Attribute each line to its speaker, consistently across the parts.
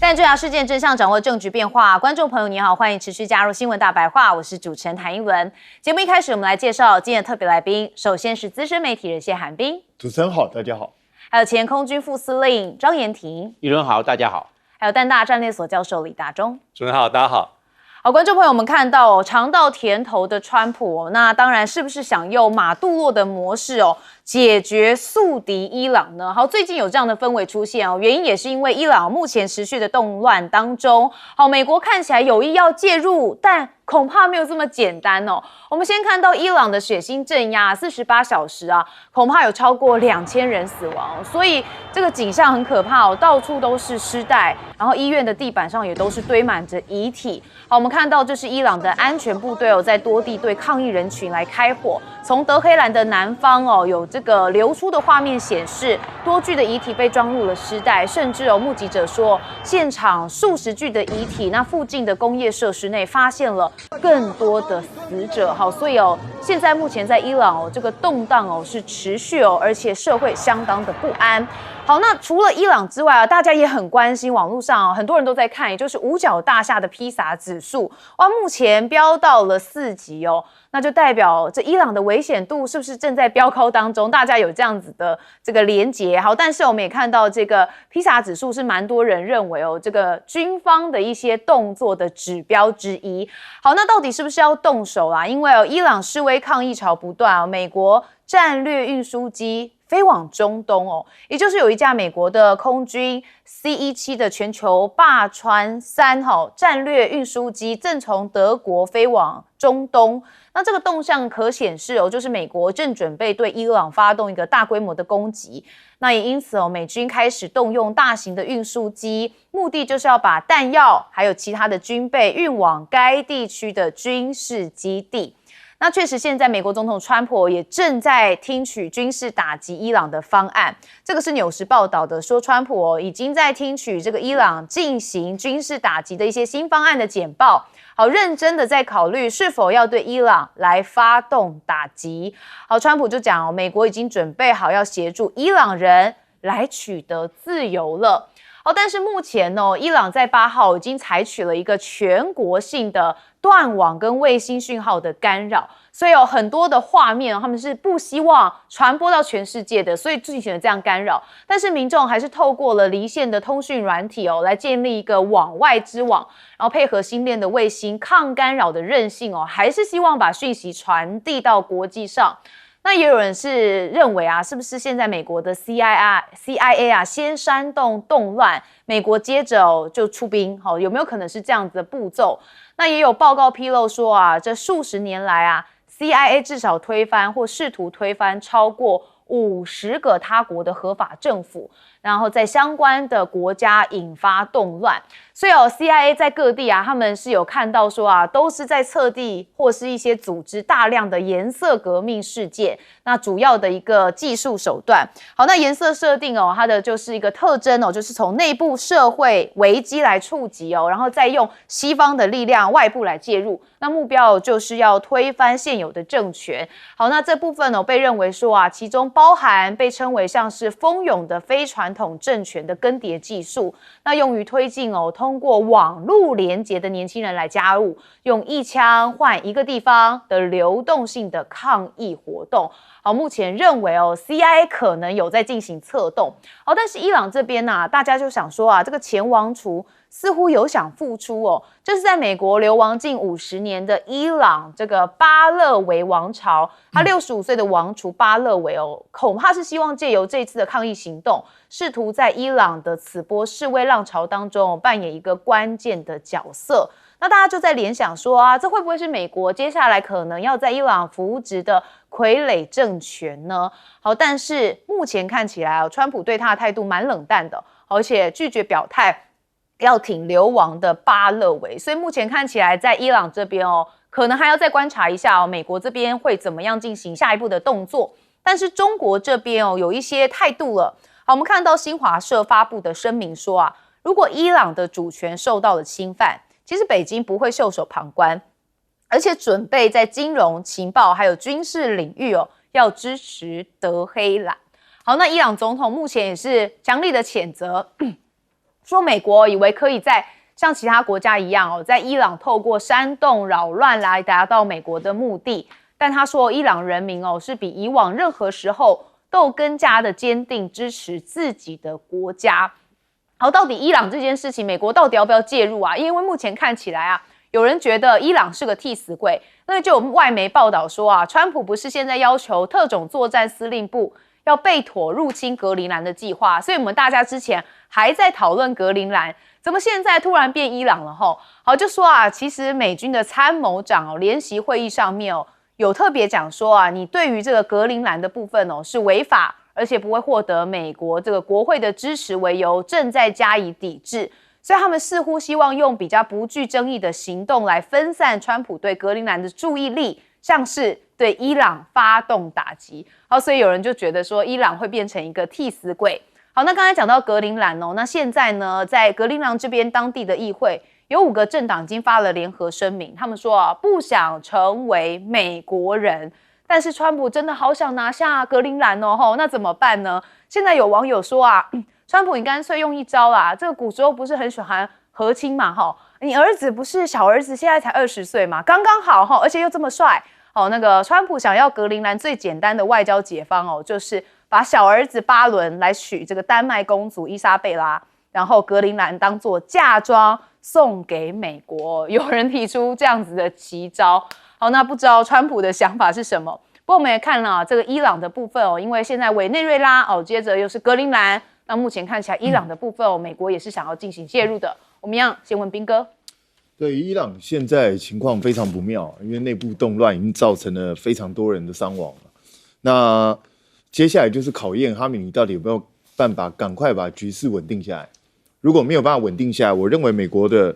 Speaker 1: 看重要事件真相，掌握政局变化。观众朋友你好，欢迎持续加入新闻大白话，我是主持人谭英文。节目一开始，我们来介绍今天的特别来宾。首先是资深媒体人谢寒冰，
Speaker 2: 主持人好，大家好。
Speaker 1: 还有前空军副司令张延廷，
Speaker 3: 一轮好，大家好。
Speaker 1: 还有淡大战略所教授李大中，
Speaker 4: 主持人好，大家好。
Speaker 1: 好，观众朋友，我们看到尝到甜头的川普那当然是不是想用马杜洛的模式解决宿敌伊朗呢？好，最近有这样的氛围出现原因也是因为伊朗目前持续的动乱当中，好，美国看起来有意要介入，但恐怕没有这么简单我们先看到伊朗的血腥镇压，48小时恐怕有超过2000人死亡，所以这个景象很可怕到处都是尸袋，然后医院的地板上也都是堆满着遗体。好，我们看到这是伊朗的安全部队在多地对抗议人群来开火，从德黑兰的南方有这个流出的画面显示，多具的遗体被装入了尸袋，甚至目击者说，现场数十具的遗体，那附近的工业设施内发现了更多的死者。好，所以现在目前在伊朗这个动荡是持续而且社会相当的不安。好，那除了伊朗之外大家也很关心，网络上很多人都在看，也就是五角大厦的披萨指数目前飙到了4级那就代表这伊朗的危险度是不是正在飙高当中？大家有这样子的这个连结。好，但是我们也看到这个披萨指数是蛮多人认为这个军方的一些动作的指标之一。好，那到底是不是要动手啦？因为伊朗示威抗议潮不断美国战略运输机飞往中东也就是有一架美国的空军 C-17的全球霸川3战略运输机正从德国飞往中东。那这个动向可显示就是美国正准备对伊朗发动一个大规模的攻击。那也因此美军开始动用大型的运输机，目的就是要把弹药还有其他的军备运往该地区的军事基地。那确实，现在美国总统川普也正在听取军事打击伊朗的方案。这个是纽时报道的，说川普已经在听取这个伊朗进行军事打击的一些新方案的简报，好，认真的在考虑是否要对伊朗来发动打击。好，川普就讲美国已经准备好要协助伊朗人来取得自由了。好，但是目前伊朗在8号已经采取了一个全国性的断网跟卫星讯号的干扰，所以有很多的画面他们是不希望传播到全世界的，所以进行了这样干扰。但是民众还是透过了离线的通讯软体来建立一个网外之网，然后配合星链的卫星抗干扰的韧性还是希望把讯息传递到国际上。那也有人是认为是不是现在美国的 CIA 先煽动动乱，美国接着就出兵，有没有可能是这样子的步骤？那也有报告披露说这数十年来CIA 至少推翻或试图推翻超过50个他国的合法政府，然后在相关的国家引发动乱。所以CIA 在各地他们是有看到说都是在测地或是一些组织大量的颜色革命事件，那主要的一个技术手段。好，那颜色设定它的就是一个特征就是从内部社会危机来触及然后再用西方的力量外部来介入，那目标就是要推翻现有的政权。好，那这部分被认为说其中包含被称为像是蜂蛹的非传统政权的更迭技术，那用于推进通过网络连结的年轻人来加入，用一枪换一个地方的流动性的抗议活动。好，目前认为CIA 可能有在进行策动。好，但是伊朗这边大家就想说这个前王储似乎有想复出就是在美国流亡近50年的伊朗这个巴勒维王朝，他65岁的王储巴勒维恐怕是希望借由这次的抗议行动，试图在伊朗的此波示威浪潮当中扮演一个关键的角色。那大家就在联想说这会不会是美国接下来可能要在伊朗扶植的傀儡政权呢？好，但是目前看起来川普对他的态度蛮冷淡的，而且拒绝表态要挺流亡的巴勒维，所以目前看起来在伊朗这边可能还要再观察一下美国这边会怎么样进行下一步的动作。但是中国这边有一些态度了。好，我们看到新华社发布的声明说如果伊朗的主权受到了侵犯，其实北京不会袖手旁观，而且准备在金融、情报还有军事领域要支持德黑兰。好，那伊朗总统目前也是强力的谴责说美国以为可以像其他国家一样在伊朗透过煽动扰乱来达到美国的目的，但他说伊朗人民是比以往任何时候都更加的坚定支持自己的国家。好，到底伊朗这件事情，美国到底要不要介入啊？因为目前看起来啊，有人觉得伊朗是个替死鬼，那就有外媒报道说啊，川普不是现在要求特种作战司令部要备妥入侵格陵兰的计划，所以我们大家之前还在讨论格陵兰，怎么现在突然变伊朗了吼？好，就说啊，其实美军的参谋长联席会议上面有特别讲说啊，你对于这个格陵兰的部分是违法，而且不会获得美国这个国会的支持为由，正在加以抵制。所以他们似乎希望用比较不具争议的行动来分散川普对格陵兰的注意力，像是对伊朗发动打击。好，所以有人就觉得说伊朗会变成一个替死鬼。好，那刚才讲到格陵兰那现在呢，在格陵兰这边当地的议会有5个政党已经发了联合声明，他们说啊，不想成为美国人。但是川普真的好想拿下格陵兰那怎么办呢？现在有网友说啊，川普你干脆用一招啦，这个古时候不是很喜欢和亲嘛你儿子不是小儿子现在才20岁嘛，刚刚好而且又这么帅那个川普想要格陵兰最简单的外交解方就是把小儿子巴伦来娶这个丹麦公主伊莎贝拉，然后格陵兰当作嫁妆送给美国。有人提出这样子的奇招。好，那不知道川普的想法是什么？不过我们也看了这个伊朗的部分因为现在委内瑞拉接着又是格陵兰，那目前看起来伊朗的部分美国也是想要进行介入的。我们一样先问彬哥。
Speaker 2: 对，伊朗现在情况非常不妙，因为内部动乱已经造成了非常多人的伤亡了。那接下来就是考验哈米尼到底有没有办法赶快把局势稳定下来。如果没有办法稳定下来，我认为美国的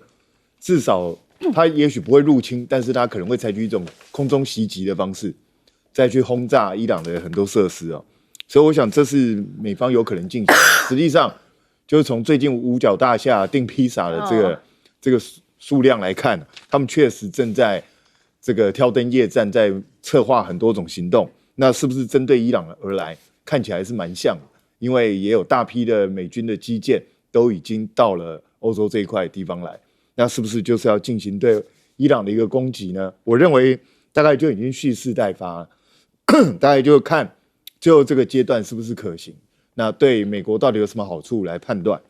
Speaker 2: 至少他也许不会入侵，但是他可能会采取一种空中袭击的方式，再去轰炸伊朗的很多设施所以我想这是美方有可能进行的。实际上，就是从最近五角大厦订披萨的这个数量来看，他们确实正在这个挑灯夜战，在策划很多种行动。那是不是针对伊朗而来？看起来是蛮像的，因为也有大批的美军的基建都已经到了欧洲这一块地方来。那是不是就是要进行对伊朗的一个攻击呢？我认为大概就已经蓄势待发了，大概就看最后这个阶段是不是可行。那对美国到底有什么好处来判断？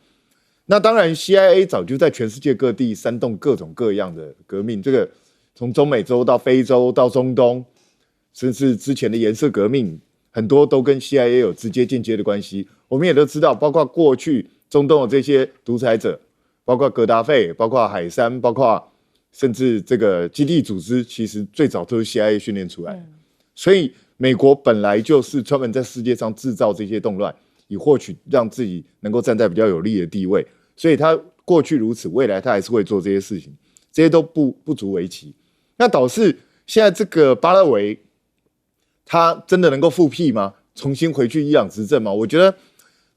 Speaker 2: 那当然 ，CIA 早就在全世界各地煽动各种各样的革命，这个从中美洲到非洲到中东，甚至之前的颜色革命，很多都跟 CIA 有直接间接的关系。我们也都知道，包括过去中东的这些独裁者，包括格达费，包括海珊，包括甚至这个基地组织，其实最早都是 CIA 训练出来的。所以美国本来就是专门在世界上制造这些动乱，以获取让自己能够站在比较有利的地位。所以他过去如此，未来他还是会做这些事情，这些都不足为奇。那导致现在这个巴勒维，他真的能够复辟吗？重新回去伊朗执政吗？我觉得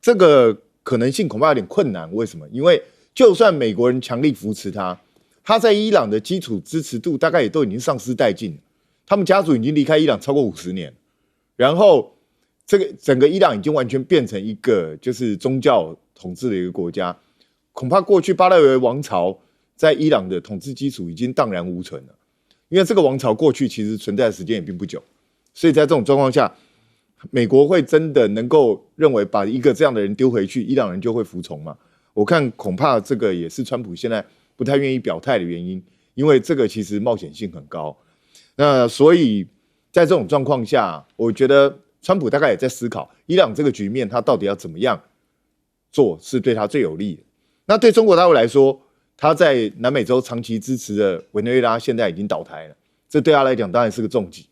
Speaker 2: 这个可能性恐怕有点困难。为什么？因为就算美国人强力扶持他，他在伊朗的基础支持度大概也都已经丧失殆尽了。他们家族已经离开伊朗超过50年，然后这个整个伊朗已经完全变成一个就是宗教统治的一个国家。恐怕过去巴勒维王朝在伊朗的统治基础已经荡然无存了，因为这个王朝过去其实存在的时间也并不久，所以在这种状况下，美国会真的能够认为把一个这样的人丢回去，伊朗人就会服从吗？我看恐怕这个也是川普现在不太愿意表态的原因，因为这个其实冒险性很高。那所以在这种状况下，我觉得川普大概也在思考伊朗这个局面，他到底要怎么样做是对他最有利的。那对中国大陆来说，他在南美洲长期支持的委内瑞拉现在已经倒台了，这对他来讲当然是个重击。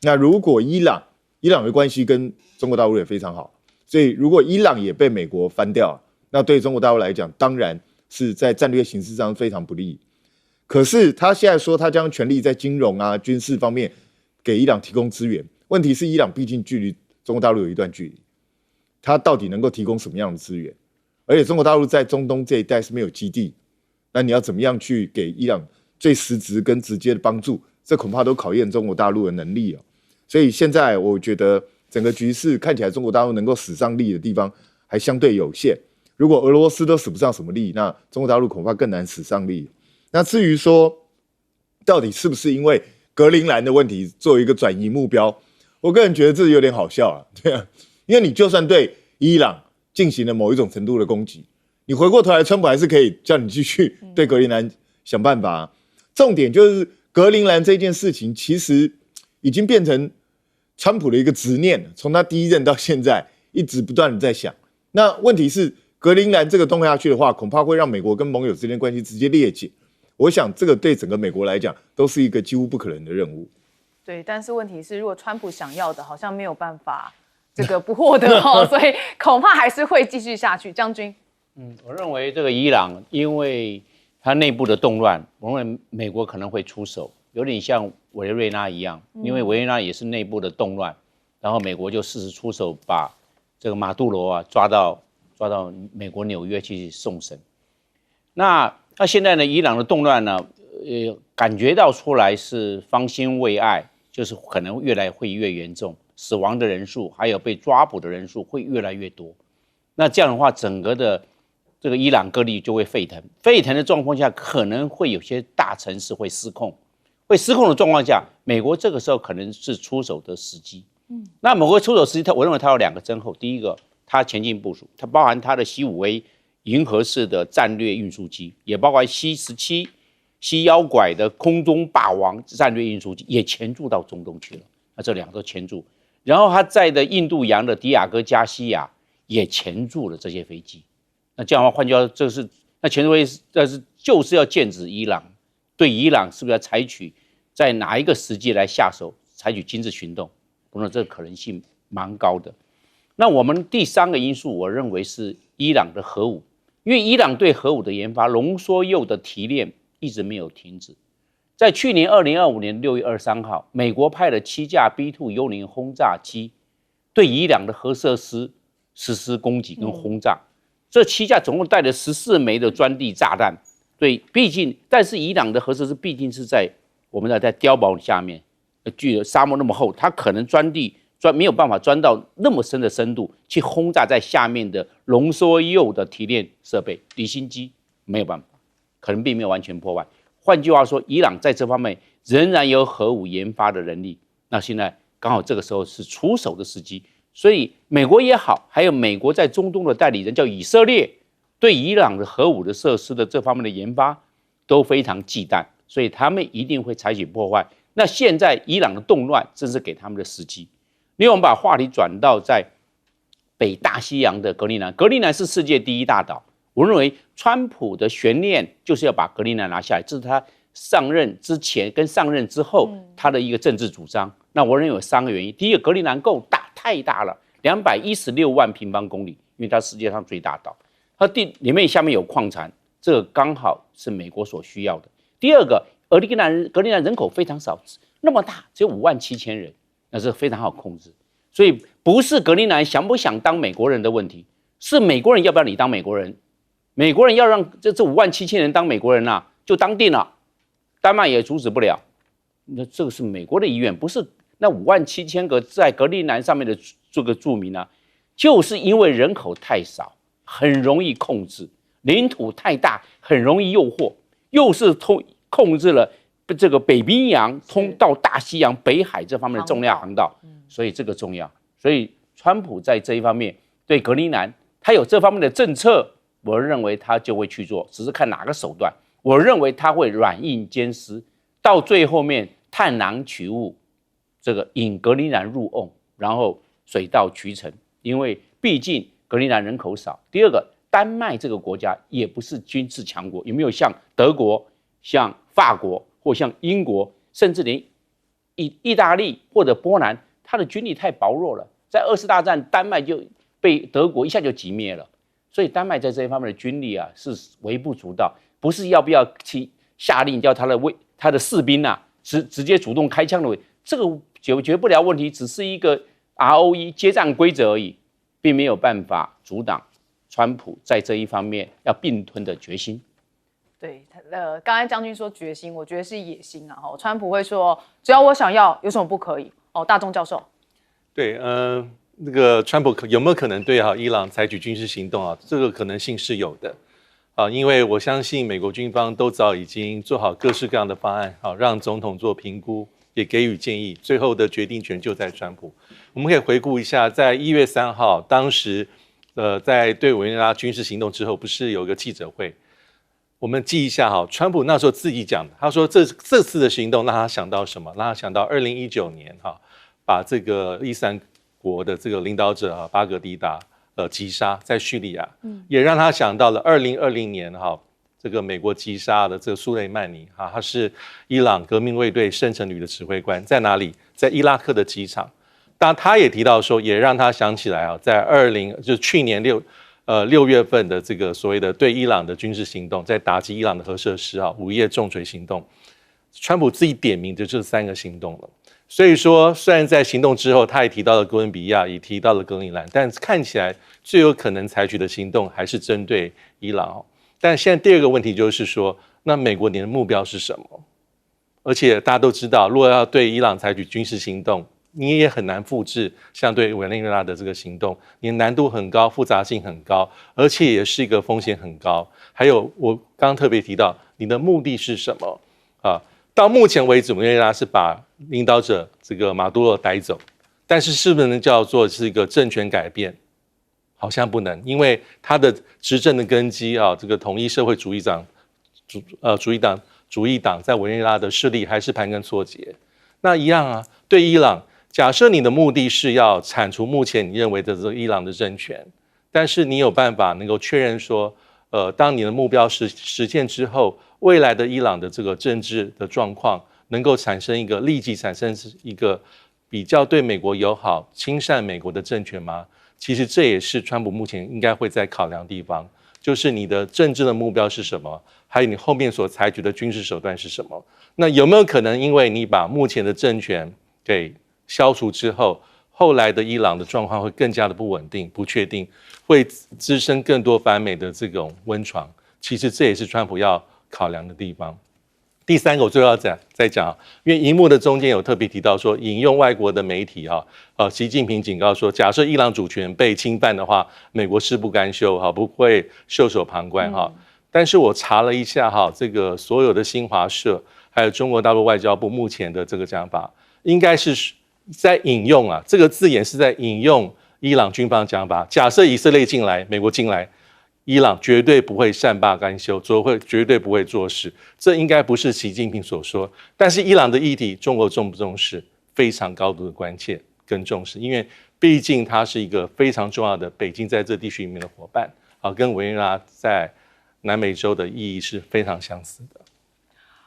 Speaker 2: 那如果伊朗的关系跟中国大陆也非常好，所以如果伊朗也被美国翻掉，那对中国大陆来讲当然是在战略形势上非常不利。可是他现在说他将全力在金融军事方面给伊朗提供资源，问题是伊朗毕竟距离中国大陆有一段距离，他到底能够提供什么样的资源？而且中国大陆在中东这一带是没有基地，那你要怎么样去给伊朗最实质跟直接的帮助？这恐怕都考验中国大陆的能力所以现在我觉得整个局势看起来中国大陆能够使上力的地方还相对有限。如果俄罗斯都使不上什么力，那中国大陆恐怕更难使上力。那至于说到底是不是因为格陵兰的问题作为一个转移目标，我个人觉得这有点好笑啊，对啊，因为你就算对伊朗进行了某一种程度的攻击，你回过头来，川普还是可以叫你继续对格陵兰想办法啊。重点就是格陵兰这件事情，其实已经变成川普的一个执念，从他第一任到现在一直不断的在想。那问题是，格陵兰这个动下去的话，恐怕会让美国跟盟友之间的关系直接裂解。我想这个对整个美国来讲，都是一个几乎不可能的任务。
Speaker 1: 对，但是问题是，如果川普想要的，好像没有办法这个不获得所以恐怕还是会继续下去。将军，
Speaker 3: 我认为这个伊朗，因为它内部的动乱，我认为美国可能会出手，有点像委内瑞拉一样，因为委内瑞拉也是内部的动乱，然后美国就适时出手，把这个马杜罗抓到美国纽约去送审。那现在呢，伊朗的动乱呢，感觉到出来是方兴未艾，就是可能会越严重，死亡的人数还有被抓捕的人数会越来越多。那这样的话，整个的这个伊朗各地就会沸腾，沸腾的状况下，可能会有些大城市会失控，会失控的状况下，美国这个时候可能是出手的时机。那美国出手时机，我认为它有2个征候，第一个，它前进部署，它包含它的C5A银河式的战略运输机，也包括 C17、西妖拐的空中霸王战略运输机，也潜驻到中东去了。那这2个都潜驻，然后它在的印度洋的迪亚哥加西亚也潜驻了这些飞机。那这样的话，换句话说，这是那潜驻飞机，但是就是要剑指伊朗，对伊朗是不是要采取在哪一个时机来下手，采取经济行动？我说这个可能性蛮高的。那我们第3个因素，我认为是伊朗的核武，因为伊朗对核武的研发，浓缩铀的提炼一直没有停止。在去年2025年6月23号，美国派了7架 B2 幽灵轰炸机对伊朗的核设施实施攻击跟轰炸。这7架总共带了14枚的钻地炸弹。对，毕竟，但是伊朗的核设施毕竟是在我们在碉堡下面，距沙漠那么厚，它可能没有办法钻到那么深的深度去轰炸在下面的浓缩铀的提炼设备，离心机没有办法，可能并没有完全破坏。换句话说，伊朗在这方面仍然有核武研发的能力。那现在刚好这个时候是出手的时机，所以美国也好，还有美国在中东的代理人叫以色列，对伊朗的核武的设施的这方面的研发都非常忌惮，所以他们一定会采取破坏。那现在伊朗的动乱正是给他们的时机。另外，我们把话题转到在北大西洋的格陵兰，格陵兰是世界第1大岛。我认为川普的悬念就是要把格陵兰拿下来，这是他上任之前跟上任之后他的一个政治主张。那我认为有3个原因：第一个，格陵兰够大，太大了，216万平方公里，因为它世界上最大岛，它里面下面有矿产，这个刚好是美国所需要的。第二个，格陵兰人口非常少，那么大，只有57000人，那是非常好控制。所以不是格陵兰想不想当美国人的问题，是美国人要不要你当美国人。美国人要让这57000人当美国人就当定了，丹麦也阻止不了。那这个是美国的意愿，不是那57000个在格陵兰上面的这个住民就是因为人口太少，很容易控制，领土太大，很容易诱惑，又是控制了这个北冰洋通到大西洋、北海这方面的重要航道，所以这个重要。所以川普在这一方面对格陵兰，他有这方面的政策，我认为他就会去做，只是看哪个手段。我认为他会软硬兼施，到最后面探囊取物，这个引格陵兰入瓮，然后水到渠成。因为毕竟格陵兰人口少，第二个，丹麦这个国家也不是军事强国，有没有像德国、像法国或像英国，甚至连意大利或者波兰，它的军力太薄弱了。在2次大战，丹麦就被德国一下就击灭了。所以丹麦在这一方面的军力是微不足道，不是要不要去下令叫他的士兵直接主动开枪的，这个解决不了问题，只是一个 ROE 接战规则而已，并没有办法阻挡川普在这一方面要并吞的决心。
Speaker 1: 对，刚才将军说决心，我觉得是野心川普会说，只要我想要，有什么不可以？大众教授，
Speaker 4: 对，那个川普有没有可能对伊朗采取军事行动啊？这个可能性是有的啊，因为我相信美国军方都早已经做好各式各样的方案，让总统做评估，也给予建议，最后的决定权就在川普。我们可以回顾一下，在1月3号，当时在对委内瑞拉军事行动之后，不是有一个记者会？我们记一下川普那时候自己讲的，他说这次的行动让他想到什么？让他想到2019年把这个伊斯兰国的这个领导者巴格迪达击杀在叙利亚，也让他想到了2020年这个美国击杀的这个苏雷曼尼他是伊朗革命卫队圣城旅的指挥官，在哪里？在伊拉克的机场。当然他也提到说，也让他想起来在就是去年6月份的这个所谓的对伊朗的军事行动，在打击伊朗的核设施午夜重锤行动，川普自己点名的这3个行动了。所以说，虽然在行动之后，他也提到了哥伦比亚，也提到了格陵兰，但看起来最有可能采取的行动还是针对伊朗。但现在第二个问题就是说，那美国你的目标是什么？而且大家都知道，如果要对伊朗采取军事行动，你也很难复制像对委内瑞拉的这个行动，你的难度很高，复杂性很高，而且也是一个风险很高。还有我刚刚特别提到，你的目的是什么到目前为止，委内瑞拉是把领导者这个马杜罗逮走，但是是不是能叫做是一个政权改变？好像不能，因为他的执政的根基这个统一社会主义党在委内瑞拉的势力还是盘根错节。那一样对伊朗，假设你的目的是要铲除目前你认为的这个伊朗的政权，但是你有办法能够确认说，当你的目标实现之后，未来的伊朗的这个政治的状况能够立即产生一个比较对美国友好、亲善美国的政权吗？其实这也是川普目前应该会在考量的地方，就是你的政治的目标是什么，还有你后面所采取的军事手段是什么。那有没有可能因为你把目前的政权给消除之后，后来的伊朗的状况会更加的不稳定、不确定，会滋生更多反美的这种温床？其实这也是川普要考量的地方。第三个我最后要再讲，因为荧幕的中间有特别提到说，引用外国的媒体习近平警告说，假设伊朗主权被侵犯的话，美国誓不甘休不会袖手旁观但是我查了一下这个所有的新华社还有中国大陆外交部目前的这个讲法，应该是在引用这个字眼是在引用伊朗军方讲法。假设以色列进来，美国进来，伊朗绝对不会善罢甘休，绝对不会做事，这应该不是习近平所说。但是伊朗的议题，中国重不重视？非常高度的关切跟重视，因为毕竟它是一个非常重要的北京在这地区里面的伙伴跟委内瑞拉在南美洲的意义是非常相似的。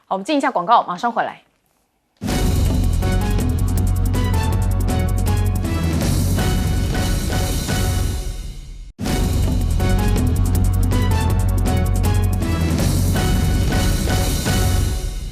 Speaker 1: 好，我们进一下广告，马上回来。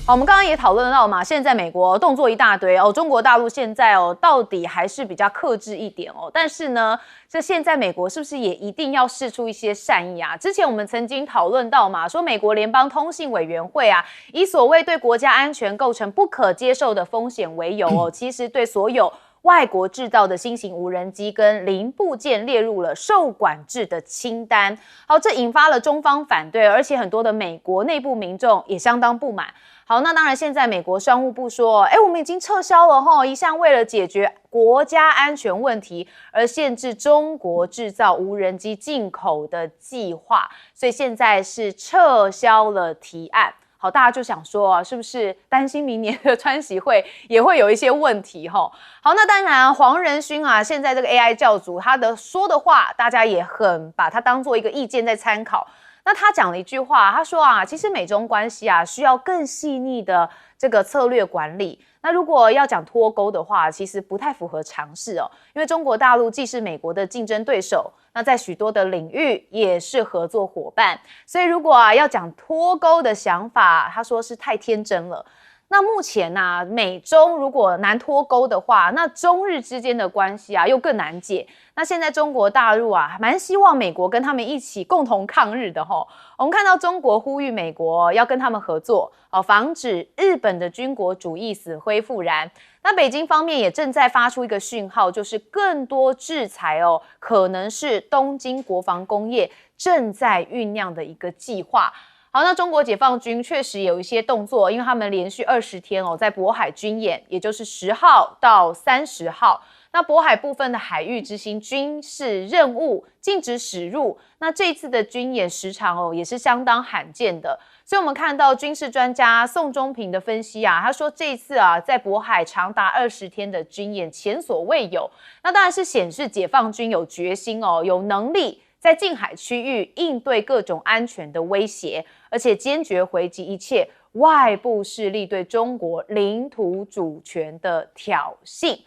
Speaker 1: 好，我们刚刚也讨论到嘛，现在美国动作一大堆中国大陆现在到底还是比较克制一点但是呢，这现在美国是不是也一定要释出一些善意啊？之前我们曾经讨论到嘛，说美国联邦通信委员会以所谓对国家安全构成不可接受的风险为由其实对所有外国制造的新型无人机跟零部件列入了受管制的清单。好，这引发了中方反对，而且很多的美国内部民众也相当不满。好，那当然现在美国商务部说我们已经撤销了一项为了解决国家安全问题而限制中国制造无人机进口的计划，所以现在是撤销了提案。好，大家就想说是不是担心明年的川习会也会有一些问题好，那当然黄仁勋现在这个 AI 教主他的说的话，大家也很把它当做一个意见在参考。那他讲了一句话，他说其实美中关系需要更细腻的这个策略管理。那如果要讲脱钩的话，其实不太符合常识因为中国大陆既是美国的竞争对手，那在许多的领域也是合作伙伴，所以如果要讲脱钩的想法，他说是太天真了。那目前啊，美中如果难脱钩的话，那中日之间的关系啊又更难解。那现在中国大陆啊，蛮希望美国跟他们一起共同抗日的吼。我们看到中国呼吁美国要跟他们合作，防止日本的军国主义死灰复燃。那北京方面也正在发出一个讯号，就是更多制裁哦，可能是东京国防工业正在酝酿的一个计划。好，那中国解放军确实有一些动作，因为他们连续20天哦，在渤海军演，也就是10号到30号。那渤海部分的海域执行军事任务，禁止驶入。那这一次的军演时长哦，也是相当罕见的。所以我们看到军事专家宋中平的分析啊，他说这一次啊，在渤海长达20天的军演前所未有。那当然是显示解放军有决心哦，有能力在近海区域应对各种安全的威胁，而且坚决回击一切外部势力对中国领土主权的挑衅。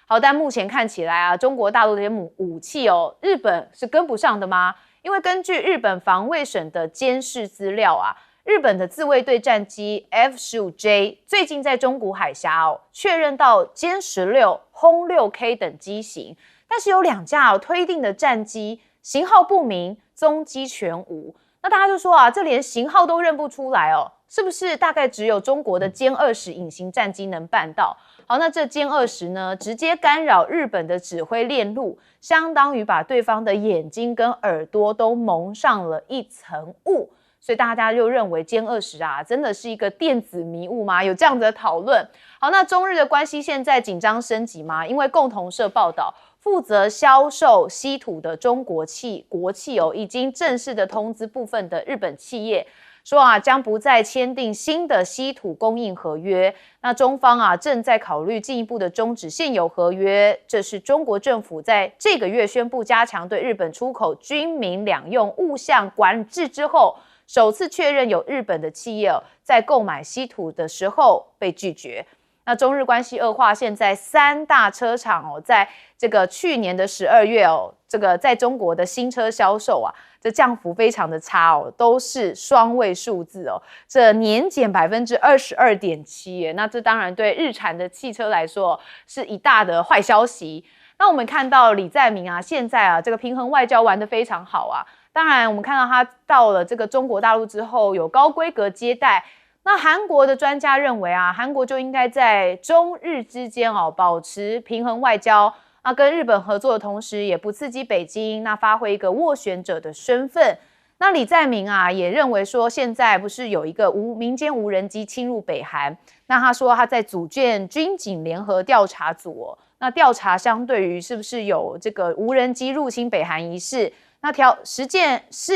Speaker 1: 好，但目前看起来啊，中国大陆这些武器哦，日本是跟不上的吗？因为根据日本防卫省的监视资料啊，日本的自卫队战机 F-15J 最近在中国海峡哦，确认到歼16、轰6K 等机型，但是有2架推定的战机型号不明，踪迹全无。那大家就说啊，这连型号都认不出来哦，是不是大概只有中国的歼20隐形战机能办到？好，那这歼20呢，直接干扰日本的指挥链路，相当于把对方的眼睛跟耳朵都蒙上了一层雾。所以大家就认为歼20啊，真的是一个电子迷雾吗？有这样子的讨论。好，那中日的关系现在紧张升级吗？因为共同社报道，负责销售稀土的中国国企哦，已经正式的通知部分的日本企业，说啊，将不再签订新的稀土供应合约。那中方啊，正在考虑进一步的终止现有合约。这是中国政府在这个月宣布加强对日本出口军民两用物项管制之后，首次确认有日本的企业在购买稀土的时候被拒绝。那中日关系恶化，现在3大车厂在这个去年的12月这个在中国的新车销售啊，这降幅非常的差都是双位数字这年减22.7%，那这当然对日产的汽车来说是一大的坏消息。那我们看到李在明啊，现在啊这个平衡外交玩得非常好啊。当然，我们看到他到了这个中国大陆之后，有高规格接待。那韩国的专家认为啊，韩国就应该在中日之间保持平衡外交，跟日本合作的同时，也不刺激北京，那发挥一个斡旋者的身份。那李在明啊也认为说，现在不是有一个民间无人机侵入北韩，那他说他在组建军警联合调查组那调查相对于是不是有这个无人机入侵北韩一事。那事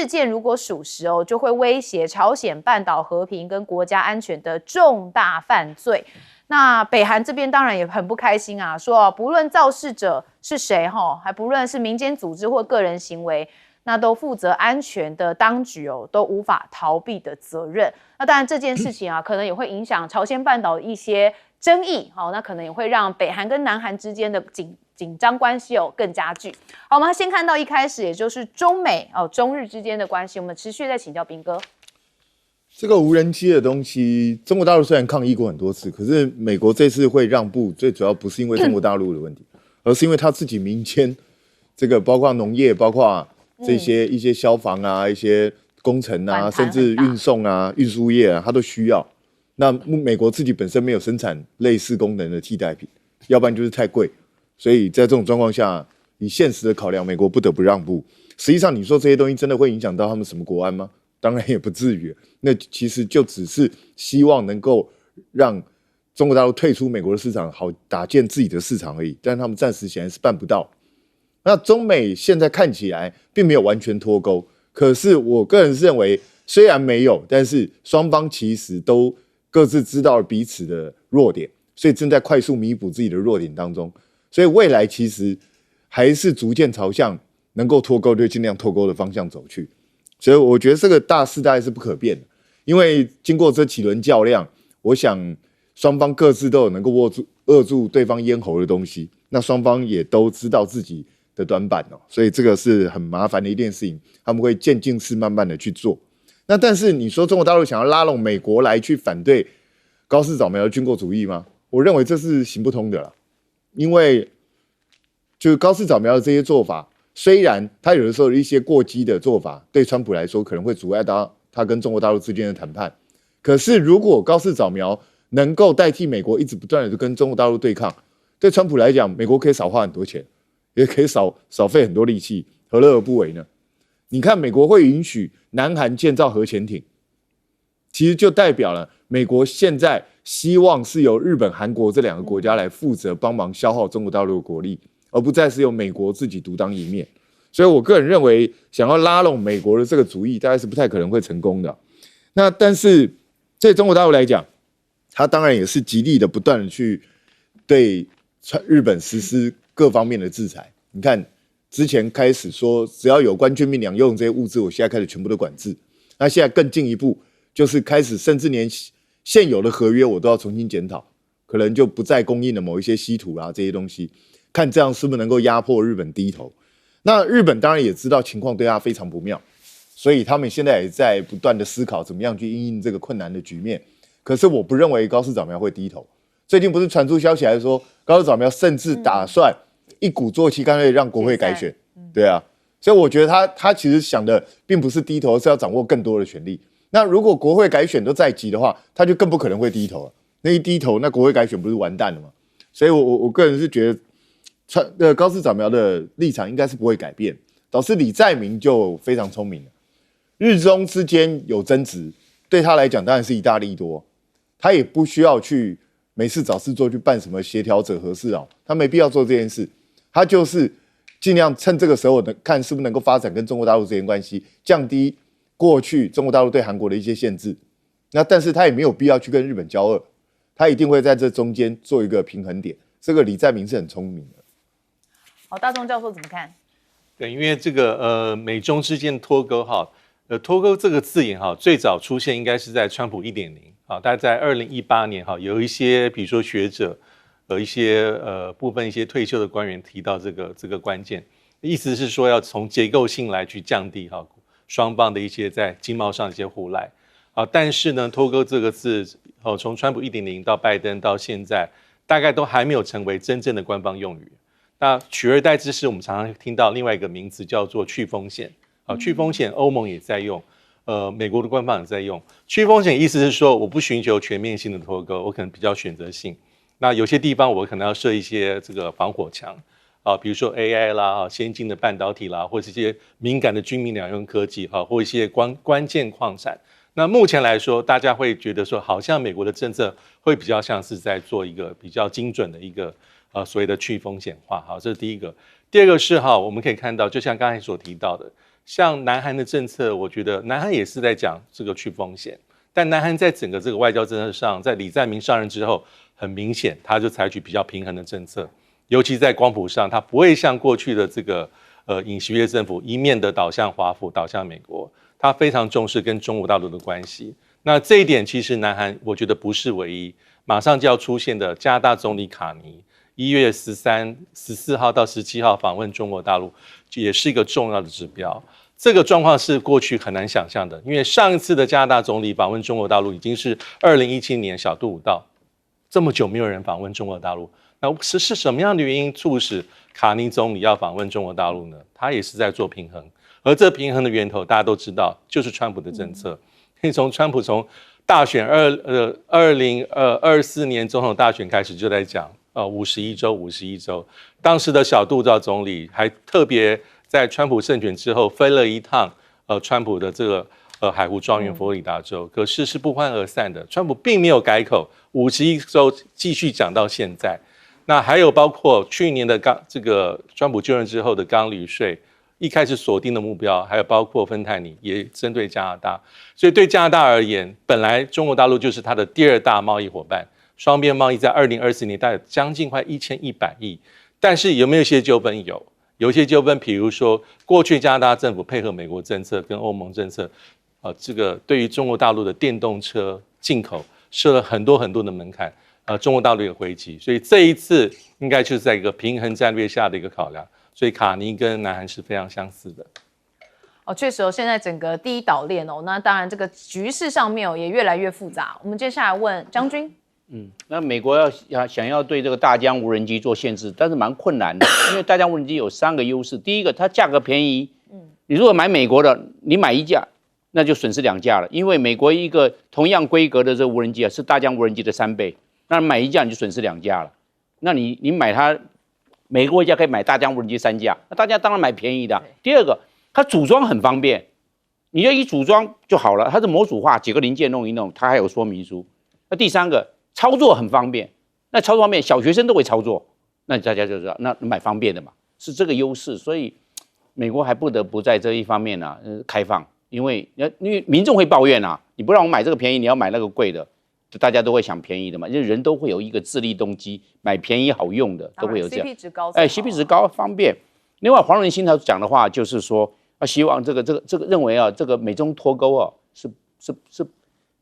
Speaker 1: 件如果属实就会威胁朝鲜半岛和平跟国家安全的重大犯罪。那北韩这边当然也很不开心啊，说不论肇事者是谁还不论是民间组织或个人行为，那都负责安全的当局都无法逃避的责任。那当然这件事情啊，可能也会影响朝鲜半岛的一些争议，那可能也会让北韩跟南韩之间的紧张关系更加剧。好，我们先看到一开始，也就是中美中日之间的关系，我们持续再请教彬哥。
Speaker 2: 这个无人机的东西，中国大陆虽然抗议过很多次，可是美国这次会让步，最主要不是因为中国大陆的问题，而是因为他自己民间这个包括农业，包括这些一些消防啊、一些工程啊，甚至运送啊、运输业啊，它都需要。那美国自己本身没有生产类似功能的替代品，要不然就是太贵。所以在这种状况下，以现实的考量，美国不得不让步。实际上，你说这些东西真的会影响到他们什么国安吗？当然也不至于。那其实就只是希望能够让中国大陆退出美国的市场，好打建自己的市场而已。但他们暂时显然是办不到。那中美现在看起来并没有完全脱钩，可是我个人是认为，虽然没有，但是双方其实都各自知道了彼此的弱点，所以正在快速弥补自己的弱点当中。所以未来其实还是逐渐朝向能够脱钩就尽量脱钩的方向走去。所以我觉得这个大势大概是不可变的，因为经过这几轮较量，我想双方各自都有能够扼住对方咽喉的东西，那双方也都知道自己的短板所以这个是很麻烦的一件事情，他们会渐进式慢慢的去做。那但是你说中国大陆想要拉拢美国来去反对高市早苗的军国主义吗？我认为这是行不通的啦，因为就是高市早苗的这些做法，虽然他有的时候一些过激的做法，对川普来说可能会阻碍到他跟中国大陆之间的谈判，可是如果高市早苗能够代替美国一直不断的跟中国大陆对抗，对川普来讲，美国可以少花很多钱，也可以少费很多力气，何乐而不为呢？你看，美国会允许南韩建造核潜艇，其实就代表了美国现在希望是由日本、韩国这2个国家来负责帮忙消耗中国大陆的国力，而不再是由美国自己独当一面。所以我个人认为，想要拉拢美国的这个主意，大概是不太可能会成功的。那但是对中国大陆来讲，他当然也是极力的不断的去对日本实施各方面的制裁。你看，之前开始说只要有关军民两用这些物资，我现在开始全部都管制。那现在更进一步，就是开始甚至连现有的合约我都要重新检讨，可能就不再供应了某一些稀土啊这些东西，看这样是不是能够压迫日本低头。那日本当然也知道情况对他非常不妙，所以他们现在也在不断的思考怎么样去因应这个困难的局面。可是我不认为高市早苗会低头。最近不是传出消息来说，高市早苗甚至打算一鼓作气，干脆让国会改选。对啊，所以我觉得他其实想的并不是低头，是要掌握更多的权力。那如果国会改选都在即的话，他就更不可能会低头了。那一低头，那国会改选不是完蛋了吗？所以我个人是觉得，高市早苗的立场应该是不会改变。导致李在明就非常聪明了，日中之间有争执，对他来讲当然是一大利多，他也不需要去没事找事做，去办什么协调者合适哦，他没必要做这件事，他就是尽量趁这个时候看是不是能够发展跟中国大陆之间关系，降低过去中国大陆对韩国的一些限制。那但是他也没有必要去跟日本交恶，他一定会在这中间做一个平衡点。这个李在明是很聪明的。
Speaker 1: 好，大众教授怎么看？
Speaker 4: 对，因为这个美中之间脱钩哈，脱钩这个字眼哈，最早出现应该是在川普1.0啊，大概在2018年哈，有一些比如说学者，一些部分一些退休的官员提到这个关键，意思是说要从结构性来去降低哈双方的一些在经贸上的一些互赖啊，但是呢，脱钩这个字哦，从川普1.0到拜登到现在，大概都还没有成为真正的官方用语。那取而代之是我们常常听到另外一个名词叫做去风险啊，去风险欧盟也在用，美国的官方也在用。去风险意思是说我不寻求全面性的脱钩，我可能比较选择性。那有些地方我可能要设一些这个防火墙啊，比如说 AI 啦、先进的半导体啦，或是一些敏感的军民两用科技哈，或一些关键矿产。那目前来说，大家会觉得说，好像美国的政策会比较像是在做一个比较精准的一个所谓的去风险化。好，这是第一个。第二个是哈，我们可以看到，就像刚才所提到的，像南韩的政策，我觉得南韩也是在讲这个去风险，但南韩在整个这个外交政策上，在李在明上任之后，很明显他就采取比较平衡的政策，尤其在光谱上，他不会像过去的这个尹锡悦政府一面的倒向华府、倒向美国。他非常重视跟中国大陆的关系，那这一点其实南韩我觉得不是唯一，马上就要出现的加拿大总理卡尼1月14号到17号访问中国大陆，也是一个重要的指标。这个状况是过去很难想象的，因为上一次的加拿大总理访问中国大陆已经是2017年小杜武道，这么久没有人访问中国大陆，那是什么样的原因促使卡尼总理要访问中国大陆呢？他也是在做平衡。而这平衡的源头，大家都知道，就是川普的政策。从川普从大选2024年总统大选开始就在讲51周，当时的小杜道总理还特别在川普胜选之后飞了一趟川普的这个海湖庄园佛罗里达州，可是是不欢而散的。川普并没有改口，51周继续讲到现在。那还有包括去年的这个川普就任之后的钢铝税。一开始锁定的目标，还有包括芬太尼，也针对加拿大。所以对加拿大而言，本来中国大陆就是它的第2大贸易伙伴，双边贸易在2024年大概将近快1100亿。但是有没有一些纠纷？有一些纠纷，比如说过去加拿大政府配合美国政策跟欧盟政策，这个对于中国大陆的电动车进口设了很多的门槛，中国大陆有回击。所以这一次应该就是在一个平衡战略下的一个考量。所以卡尼跟南韩是非常相似的。
Speaker 1: 哦，确实哦，现在整个第一岛链哦，那当然这个局势上面哦也越来越复杂。我们接下来问将军。
Speaker 3: 那美国想要对这个大疆无人机做限制，但是蛮困难的，因为大疆无人机有3个优势。第一个，它价格便宜，你如果买美国的，你买1架，那就损失2架了，因为美国一个同样规格的这个无人机啊，是大疆无人机的3倍，那买1架你就损失2架了。那你买它，美国一架可以买大疆无人机3架，那大家当然买便宜的。第二个，它组装很方便，你就一组装就好了，它是模组化，几个零件弄一弄，它还有说明书。那第3个。操作很方便，那操作方便，小学生都会操作，那大家就知道，那买方便的嘛，是这个优势，所以美国还不得不在这一方面呢、开放，因为民众会抱怨啊，你不让我买这个便宜，你要买那个贵的，大家都会想便宜的嘛，因为人都会有一个自利动机，买便宜好用的都会有这样
Speaker 1: CP 值高，CP
Speaker 3: 值高方便。另外，黄仁勋他讲的话就是说，希望这个认为啊，这个美中脱钩啊，是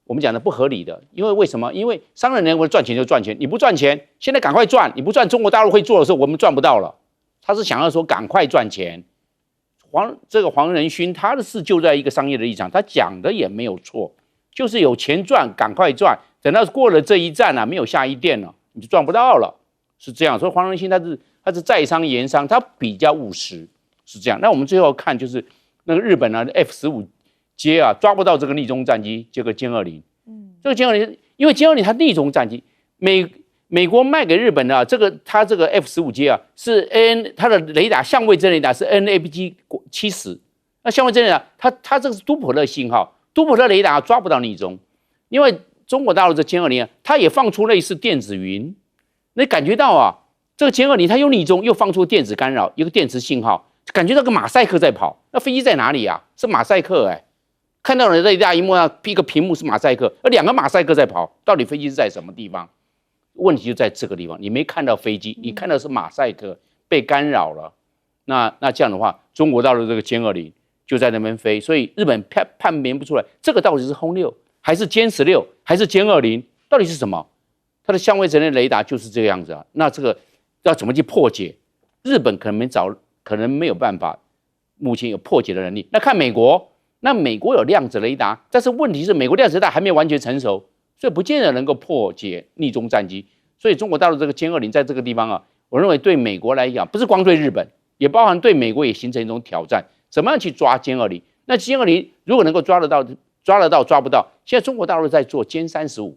Speaker 3: 我们讲的不合理的，因为什么？因为商人认为赚钱就赚钱，你不赚钱，现在赶快赚，你不赚，中国大陆会做的时候，我们赚不到了。他是想要说赶快赚钱。黄仁勋他的事就在一个商业的立场，他讲的也没有错，就是有钱赚，赶快赚，等到过了这一站啊，没有下一店了，你就赚不到了，是这样。所以黄仁勋他是在商言商，他比较务实，是这样。那我们最后看就是那个日本啊 F-15。接啊抓不到这个逆中战机，这个歼20，这个歼20，因为歼20它逆中战机，美国卖给日本的、它这个 F-15接啊是 它的雷达相位侦雷达是 NAPG 70，那相位侦雷达它这个是都普勒信号，都普勒雷达抓不到逆中，因为中国大陆这歼20啊，它也放出类似电子云，你感觉到啊这个歼20它又逆中又放出电子干扰，一个电磁信号，感觉到个马赛克在跑，那飞机在哪里啊？是马赛克看到人在大荧幕上一个屏幕是马赛克，而2个马赛克在跑，到底飞机是在什么地方？问题就在这个地方，你没看到飞机，你看到是马赛克被干扰了。那这样的话，中国大陆这个歼20就在那边飞，所以日本判别不出来，这个到底是轰6还是歼16还是歼20，到底是什么？它的相位阵列雷达就是这个样子啊。那这个要怎么去破解？日本可能没有办法，目前有破解的能力。那看美国。那美国有量子雷达，但是问题是美国量子雷达还没有完全成熟，所以不见得能够破解逆中战机。所以中国大陆这个歼20在这个地方啊，我认为对美国来讲，不是光对日本，也包含对美国也形成一种挑战。怎么样去抓歼20？那歼20如果能够抓得到，抓不到。现在中国大陆在做歼35。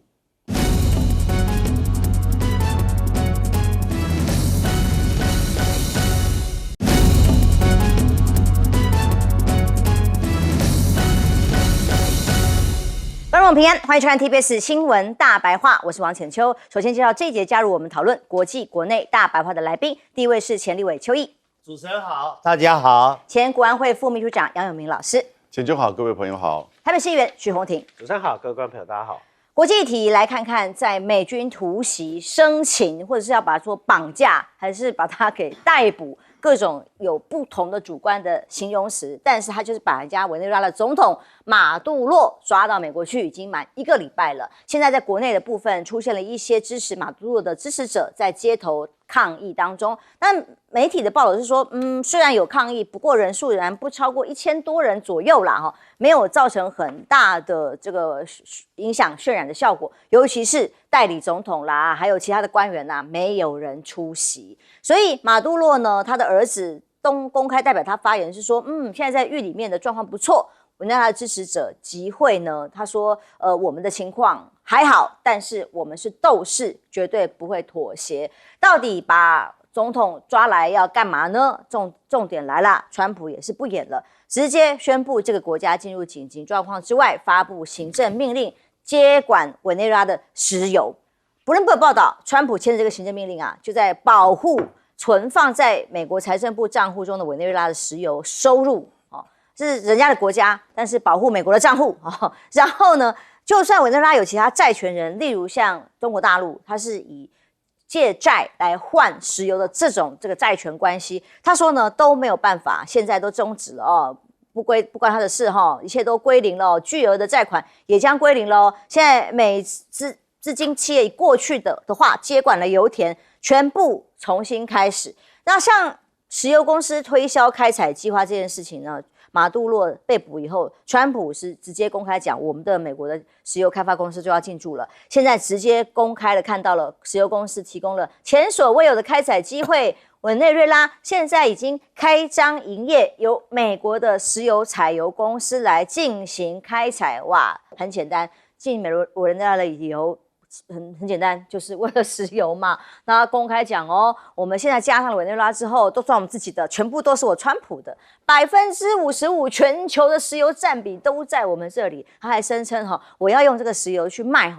Speaker 5: 观众平安，欢迎收看 TBS 新闻大白话，我是王浅秋。首先介绍这一节加入我们讨论国际国内大白话的来宾，第一位是前立委邱毅，
Speaker 6: 主持人好，大家好；
Speaker 5: 前国安会副秘书长杨永明老师，
Speaker 7: 浅秋好，各位朋友好；
Speaker 5: 台北市议员许宏庭，
Speaker 6: 主持人好，各位观众朋友大家好。
Speaker 5: 国际议题来看看，在美军突袭、生擒，或者是要把它做绑架，还是把它给逮捕，各种有不同的主观的形容词，但是他就是把人家委内瑞拉的总统马杜洛抓到美国去，已经满1个礼拜了。现在在国内的部分出现了一些支持马杜洛的支持者在街头抗议当中，但媒体的报道是说，虽然有抗议，不过人数仍然不超过1000多人左右啦，没有造成很大的这个影响渲染的效果，尤其是代理总统啦，还有其他的官员啦，没有人出席。所以马杜洛呢，他的儿子公开代表他发言是说，现在在狱里面的状况不错。委内瑞拉的支持者集会呢，他说，我们的情况还好，但是我们是斗士，绝对不会妥协。到底把总统抓来要干嘛呢？重点来了，川普也是不演了，直接宣布这个国家进入紧急状况之外，发布行政命令接管委内瑞拉的石油。不伦博报道，川普签的这个行政命令啊，就在保护存放在美国财政部账户中的委内瑞拉的石油收入。是人家的国家，但是保护美国的账户。然后呢，就算委内瑞拉有其他债权人，例如像中国大陆，它是以借债来换石油的这个债权关系，他说呢都没有办法，现在都终止了不关他的事一切都归零了巨额的债款也将归零了现在美资金企业过去的话接管了油田，全部重新开始。那像石油公司推销开采计划这件事情呢，马杜罗被捕以后，川普是直接公开讲，我们的美国的石油开发公司就要进驻了。现在直接公开了看到了石油公司提供了前所未有的开采机会。委内瑞拉现在已经开张营业，由美国的石油采油公司来进行开采。哇，很简单，进委内瑞拉的理由很简单，就是为了石油嘛。那公开讲哦，我们现在加上了委内瑞拉之后，都算我们自己的，全部都是我川普的，55%全球的石油占比都在我们这里。他还声称我要用这个石油去卖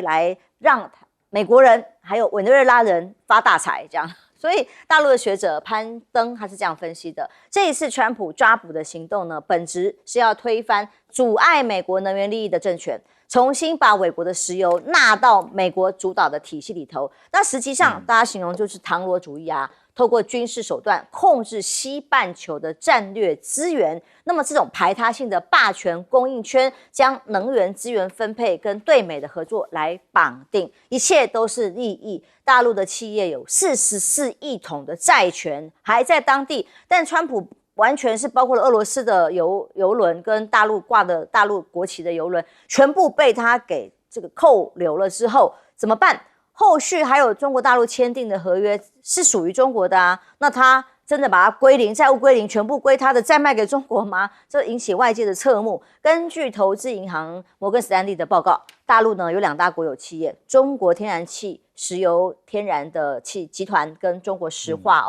Speaker 5: 来让美国人还有委内瑞拉人发大财，这样。所以大陆的学者攀登他是这样分析的：这一次川普抓捕的行动呢，本质是要推翻阻碍美国能源利益的政权，重新把美国的石油纳到美国主导的体系里头。那实际上大家形容就是唐罗主义啊，透过军事手段控制西半球的战略资源。那么这种排他性的霸权供应圈，将能源资源分配跟对美的合作来绑定，一切都是利益。大陆的企业有44亿桶的债权还在当地，但川普完全是包括了俄罗斯的油轮跟大陆挂的大陆国旗的油轮，全部被他给这个扣留了之后怎么办？后续还有中国大陆签订的合约是属于中国的啊，那他真的把它归零，债务归零，全部归他的，再卖给中国吗？这引起外界的侧目。根据投资银行摩根斯丹利的报告，大陆呢有2大国有企业，中国天然气、石油天然的气集团跟中国石化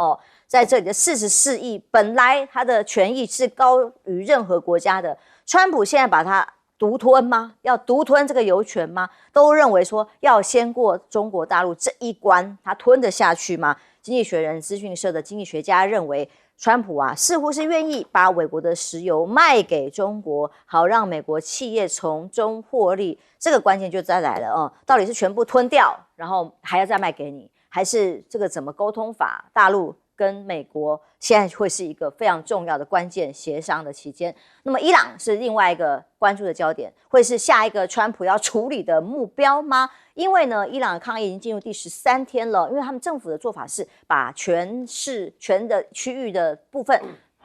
Speaker 5: 在这里的44亿，本来它的权益是高于任何国家的，川普现在把它独吞吗？要独吞这个油权吗？都认为说要先过中国大陆这一关，他吞得下去吗？经济学人资讯社的经济学家认为，川普似乎是愿意把美国的石油卖给中国，好让美国企业从中获利。这个关键就再来了到底是全部吞掉，然后还要再卖给你，还是这个怎么沟通法？大陆跟美国现在会是一个非常重要的关键协商的期间。那么伊朗是另外一个关注的焦点，会是下一个川普要处理的目标吗？因为呢，伊朗的抗议已经进入第13天了，因为他们政府的做法是把全的区域的部分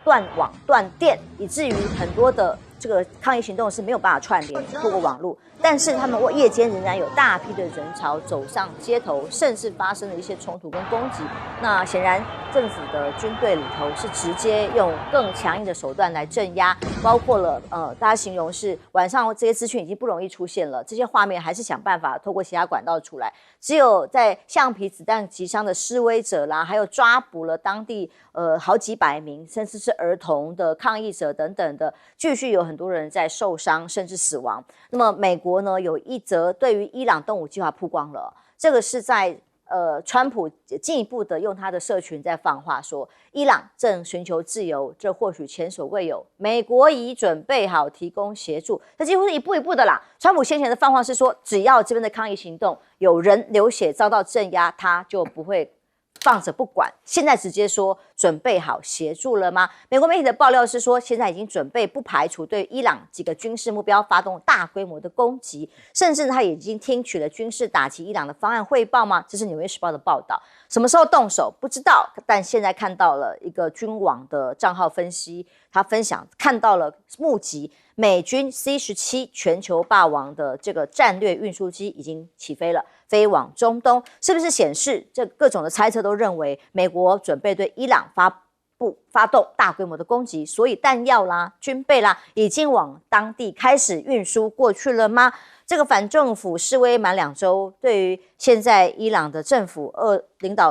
Speaker 5: 断网断电，以至于很多的这个抗议行动是没有办法串联透过网络。但是他们夜间仍然有大批的人潮走上街头，甚至发生了一些冲突跟攻击。那显然政府的军队里头是直接用更强硬的手段来镇压，包括了大家形容是晚上这些资讯已经不容易出现了，这些画面还是想办法透过其他管道出来。只有在橡皮子弹击伤的示威者啦，还有抓捕了当地好几百名甚至是儿童的抗议者等等的，继续有很多人在受伤甚至死亡。那么美国呢有一则对于伊朗动武计划曝光了，这个是在川普进一步的用他的社群在放话说，伊朗正寻求自由，这或许前所未有，美国已准备好提供协助。这几乎是一步一步的啦。川普先前的放话是说，只要这边的抗议行动有人流血遭到镇压，他就不会放着不管。现在直接说准备好协助了吗？美国媒体的爆料是说，现在已经准备不排除对伊朗几个军事目标发动大规模的攻击，甚至他已经听取了军事打击伊朗的方案汇报吗？这是《纽约时报》的报道。什么时候动手不知道，但现在看到了一个军网的账号分析，他分享看到了目击美军 C-17 全球霸王的这个战略运输机已经起飞了，飞往中东，是不是显示这各种的猜测都认为美国准备对伊朗发动大规模的攻击，所以弹药啦、军备啦已经往当地开始运输过去了吗？这个反政府示威满2周，对于现在伊朗的政府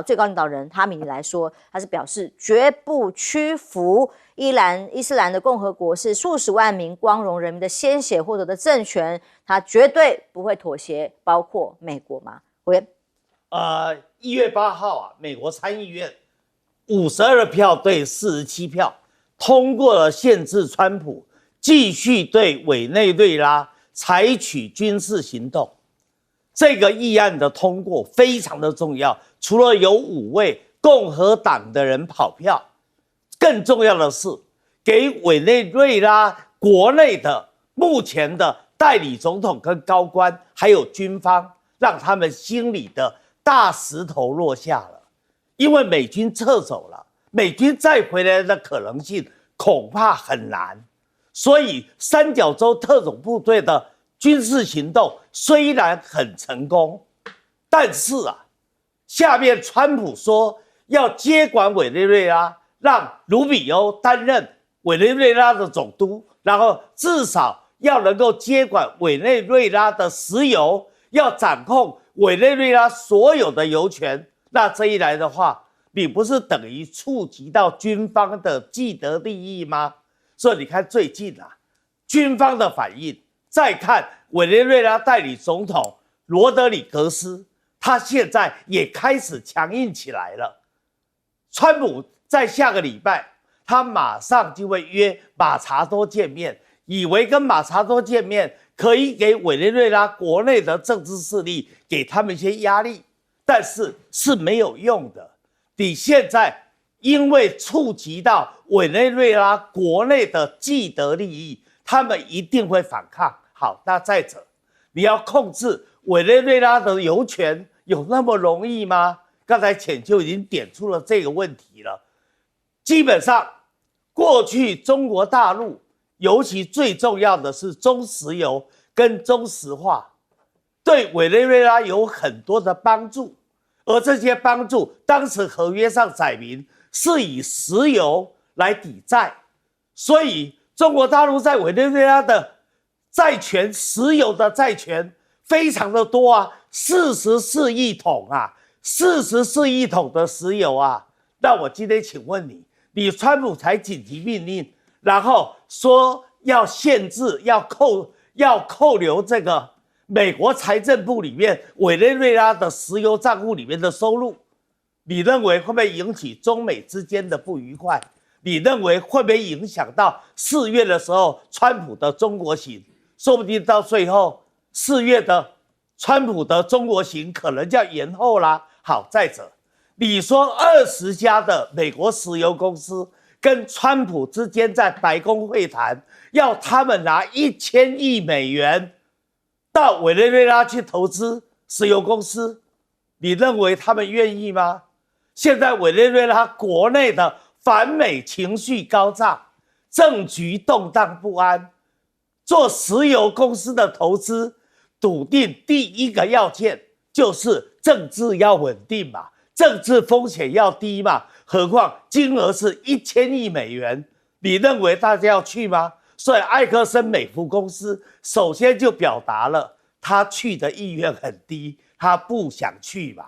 Speaker 5: 最高领导人哈米尼来说，他是表示绝不屈服。伊斯兰的共和国是数十万名光荣人民的鲜血获得的政权，他绝对不会妥协，包括美国吗？委员
Speaker 6: 1月8号美国参议院52票对47票通过了限制川普继续对委内瑞拉采取军事行动。这个议案的通过非常的重要，除了有5位共和党的人跑票，更重要的是给委内瑞拉国内的目前的代理总统跟高官还有军方，让他们心里的大石头落下了。因为美军撤走了，美军再回来的可能性恐怕很难。所以三角洲特种部队的军事行动虽然很成功，但是下面川普说要接管委内瑞拉，让卢比欧担任委内瑞拉的总督，然后至少要能够接管委内瑞拉的石油，要掌控委内瑞拉所有的油权。那这一来的话，你不是等于触及到军方的既得利益吗？所以你看最近军方的反应，再看委内瑞拉代理总统罗德里格斯，他现在也开始强硬起来了。川普在下个礼拜，他马上就会约马查多见面，以为跟马查多见面可以给委内瑞拉国内的政治势力给他们一些压力，但是是没有用的。你现在因为触及到委内瑞拉国内的既得利益，他们一定会反抗。好，那再者，你要控制委内瑞拉的油权有那么容易吗？刚才浅就已经点出了这个问题了。基本上，过去中国大陆，尤其最重要的是中石油跟中石化，对委内瑞拉有很多的帮助，而这些帮助当时合约上载明是以石油来抵债，所以中国大陆在委内瑞拉的债权，石油的债权非常的多44亿桶44亿桶的石油那我今天请问你，你川普才紧急命令，然后说要限制，要扣留这个美国财政部里面委内瑞拉的石油账户里面的收入，你认为会不会引起中美之间的不愉快？你认为会不会影响到4月的时候川普的中国行？说不定到最后4月的川普的中国行可能就要延后啦。好，再者，你说20家的美国石油公司跟川普之间在白宫会谈，要他们拿1000亿美元到委内瑞拉去投资石油公司，你认为他们愿意吗？现在委内瑞拉国内的反美情绪高涨，政局动荡不安，做石油公司的投资，笃定第一个要件就是政治要稳定嘛，政治风险要低嘛，何况金额是1000亿美元，你认为大家要去吗？所以埃克森美孚公司首先就表达了他去的意愿很低，他不想去嘛。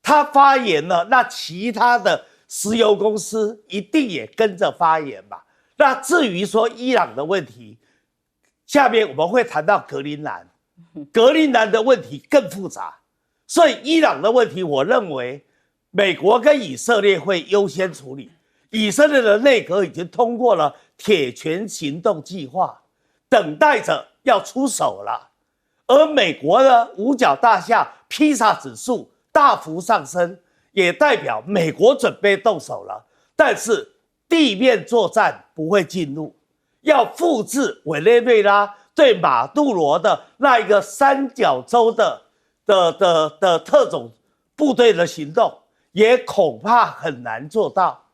Speaker 6: 他发言了，那其他的石油公司一定也跟着发言嘛。那至于说伊朗的问题，下面我们会谈到格陵兰，格陵兰的问题更复杂，所以伊朗的问题，我认为美国跟以色列会优先处理。以色列的内阁已经通过了铁拳行动计划，等待着要出手了。而美国的五角大厦披萨指数大幅上升，也代表美国准备动手了。但是地面作战不会进入，要复制委内瑞拉对马杜罗的那一个三角洲的特种部队的行动，也恐怕很难做到。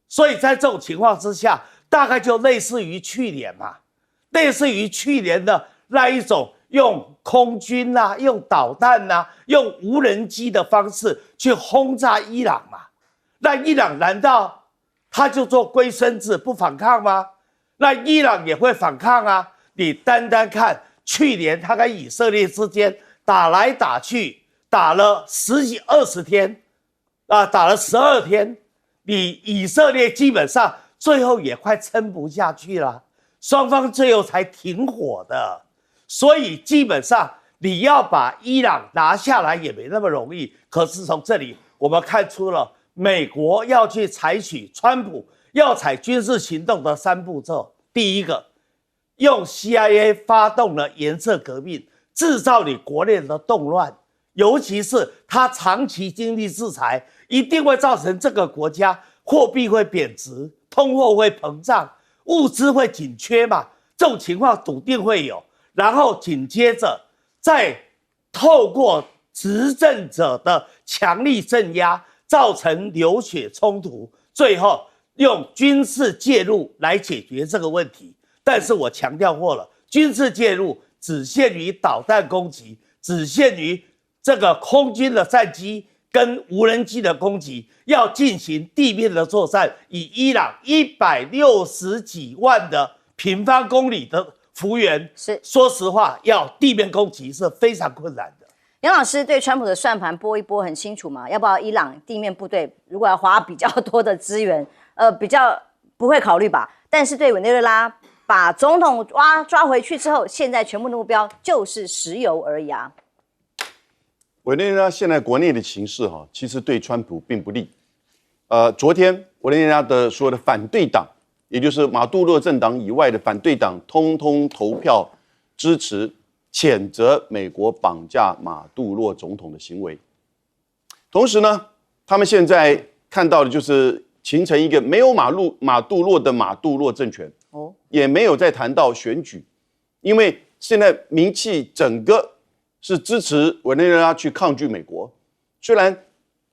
Speaker 6: 所以在这种情况之下，大概就类似于去年嘛，类似于去年的那一种用空军用导弹用无人机的方式去轰炸伊朗嘛。那伊朗难道他就做龟孙子不反抗吗？那伊朗也会反抗你单单看去年他跟以色列之间打来打去，打了10几20天打了12天，你以色列基本上最后也快撑不下去了，双方最后才停火的。所以基本上你要把伊朗拿下来也没那么容易。可是从这里我们看出了美国要去采取川普要采军事行动的3步骤。第一个，用 CIA 发动了颜色革命，制造你国内的动乱，尤其是他长期经济制裁一定会造成这个国家货币会贬值，通货会膨胀，物资会紧缺嘛，这种情况笃定会有。然后紧接着再透过执政者的强力镇压，造成流血冲突，最后用军事介入来解决这个问题。但是我强调过了，军事介入只限于导弹攻击，只限于这个空军的战机跟无人机的攻击，要进行地面的作战。以伊朗160几万的平方公里的幅员，说实话，要地面攻击是非常困难的。
Speaker 5: 杨老师对川普的算盘拨一拨很清楚嘛？要不要伊朗地面部队如果要花比较多的资源，比较不会考虑吧？但是对委内瑞拉把总统抓回去之后，现在全部的目标就是石油而已啊。
Speaker 7: 委内瑞拉现在国内的情势其实对川普并不利。昨天委内瑞拉的所有的反对党，也就是马杜罗政党以外的反对党，通通投票支持谴责美国绑架马杜罗总统的行为。同时呢，他们现在看到的就是形成一个没有马杜罗的马杜罗政权，也没有再谈到选举，因为现在民气整个是支持委内瑞拉去抗拒美国。虽然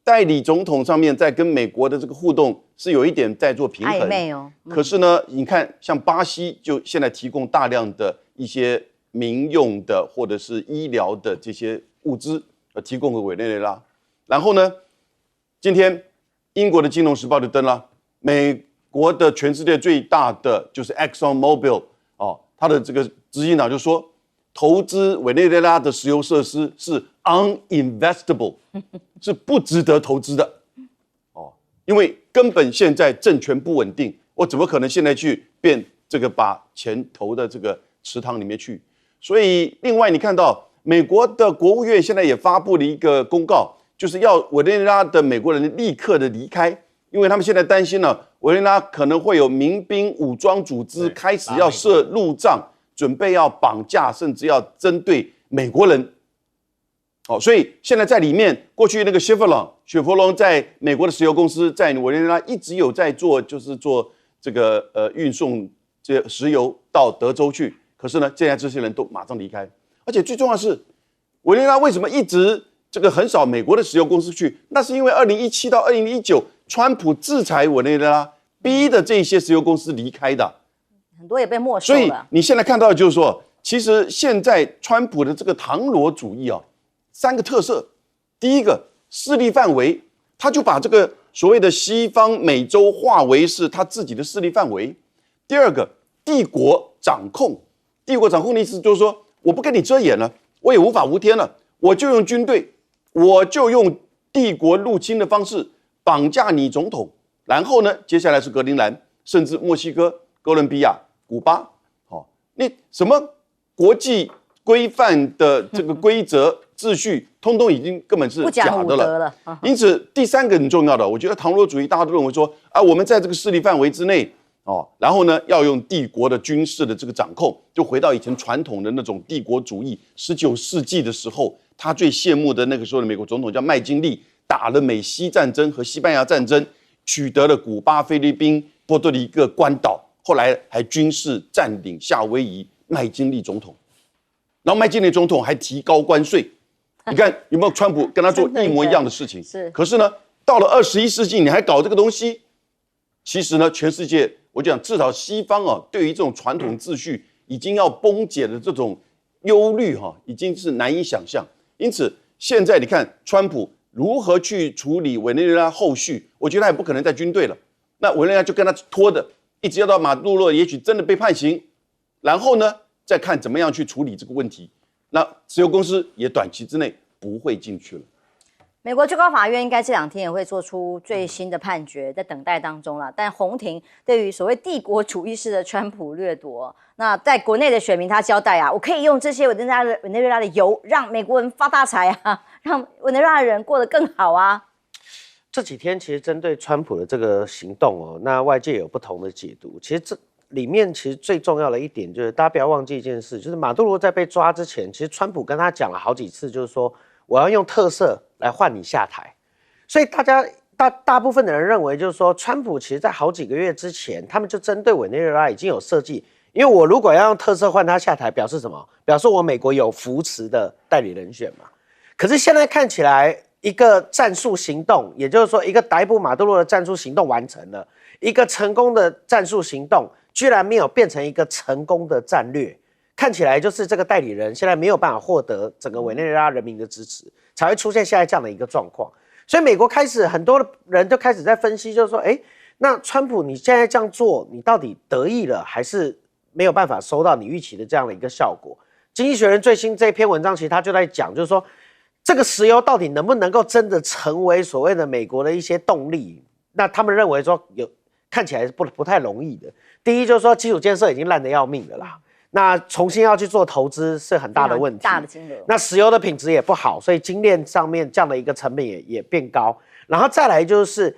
Speaker 7: 代理总统上面在跟美国的这个互动是有一点在做平衡，
Speaker 5: 暧昧哦。
Speaker 7: 可是呢，你看像巴西就现在提供大量的一些民用的或者是医疗的这些物资，提供给委内瑞拉。然后呢，今天英国的《金融时报》就登了，美国的全世界最大的就是 ExxonMobil 它的这个执行长就说，投资委内瑞拉的石油设施是 uninvestable， 是不值得投资的因为根本现在政权不稳定，我怎么可能现在去把钱投到这个池塘里面去？所以另外你看到美国的国务院现在也发布了一个公告，就是要委内瑞拉的美国人立刻的离开，因为他们现在担心了委内瑞拉可能会有民兵武装组织开始要设路障，准备要绑架，甚至要针对美国人。所以现在在里面，过去那个雪佛龙在美国的石油公司在委内瑞拉一直有在做，就是做这个运送这石油到德州去。可是呢，现在这些人都马上离开，而且最重要的是，委内瑞拉为什么一直这个很少美国的石油公司去？那是因为2017到2019，川普制裁委内瑞拉，逼的这些石油公司离开的，
Speaker 5: 很多也被没收了。
Speaker 7: 所以你现在看到的就是说，其实现在川普的这个唐罗主义3个特色，第一个势力范围，他就把这个所谓的西方美洲化为是他自己的势力范围。第二个，帝国掌控的意思就是说，我不跟你遮掩了，我也无法无天了，我就用军队，我就用帝国入侵的方式绑架你总统，然后呢，接下来是格陵兰，甚至墨西哥、哥伦比亚、古巴，你什么国际规范的这个规则秩序，通通已经根本是假的了。因此，第3个很重要的，我觉得唐罗主义大家都认为说，我们在这个势力范围之内，然后呢，要用帝国的军事的这个掌控，就回到以前传统的那种帝国主义。19世纪的时候，他最羡慕的那个时候的美国总统叫麦金利，打了美西战争和西班牙战争，取得了古巴、菲律宾、波多黎各、关岛，后来还军事占领夏威夷。麦金利总统，然后麦金利总统还提高关税，你看有没有川普跟他做一模一样的事情？
Speaker 5: 是。
Speaker 7: 可是呢，到了21世纪，你还搞这个东西，其实呢，全世界我讲至少西方对于这种传统秩序已经要崩解的这种忧虑已经是难以想象。因此，现在你看川普如何去处理委内瑞拉后续，我觉得他也不可能再军队了。那委内瑞拉就跟他拖的，一直要到马杜罗也许真的被判刑。然后呢，再看怎么样去处理这个问题。那石油公司也短期之内不会进去了。
Speaker 5: 美国最高法院应该这2天也会做出最新的判决，在等待当中了。但洪庭对于所谓帝国主义式的川普掠夺，那在国内的选民他交代我可以用这些委内瑞拉的油让美国人发大财让委内瑞拉的人过得更好啊。
Speaker 8: 这几天其实针对川普的这个行动那外界有不同的解读。其实这里面其实最重要的一点就是，大家不要忘记一件事，就是马杜罗在被抓之前，其实川普跟他讲了好几次，就是说我要用特赦来换你下台。所以大部分的人认为，就是说川普其实在好几个月之前，他们就针对委内瑞拉已经有设计，因为我如果要用特赦换他下台，表示什么？表示我美国有扶持的代理人选嘛。可是现在看起来，一个战术行动，也就是说一个逮捕马杜罗的战术行动完成了。一个成功的战术行动，居然没有变成一个成功的战略，看起来就是这个代理人现在没有办法获得整个委内瑞拉人民的支持，才会出现现在这样的一个状况。所以美国开始很多人就开始在分析，就是说，那川普你现在这样做，你到底得意了，还是没有办法收到你预期的这样的一个效果？经济学人最新这篇文章其实他就在讲，就是说这个石油到底能不能够真的成为所谓的美国的一些动力？那他们认为说看起来是不太容易的。第一就是说基础建设已经烂得要命了啦，那重新要去做投资是很大的问题，
Speaker 5: 大的金额。
Speaker 8: 那石油的品质也不好，所以精炼上面这样的一个成本也变高。然后再来就是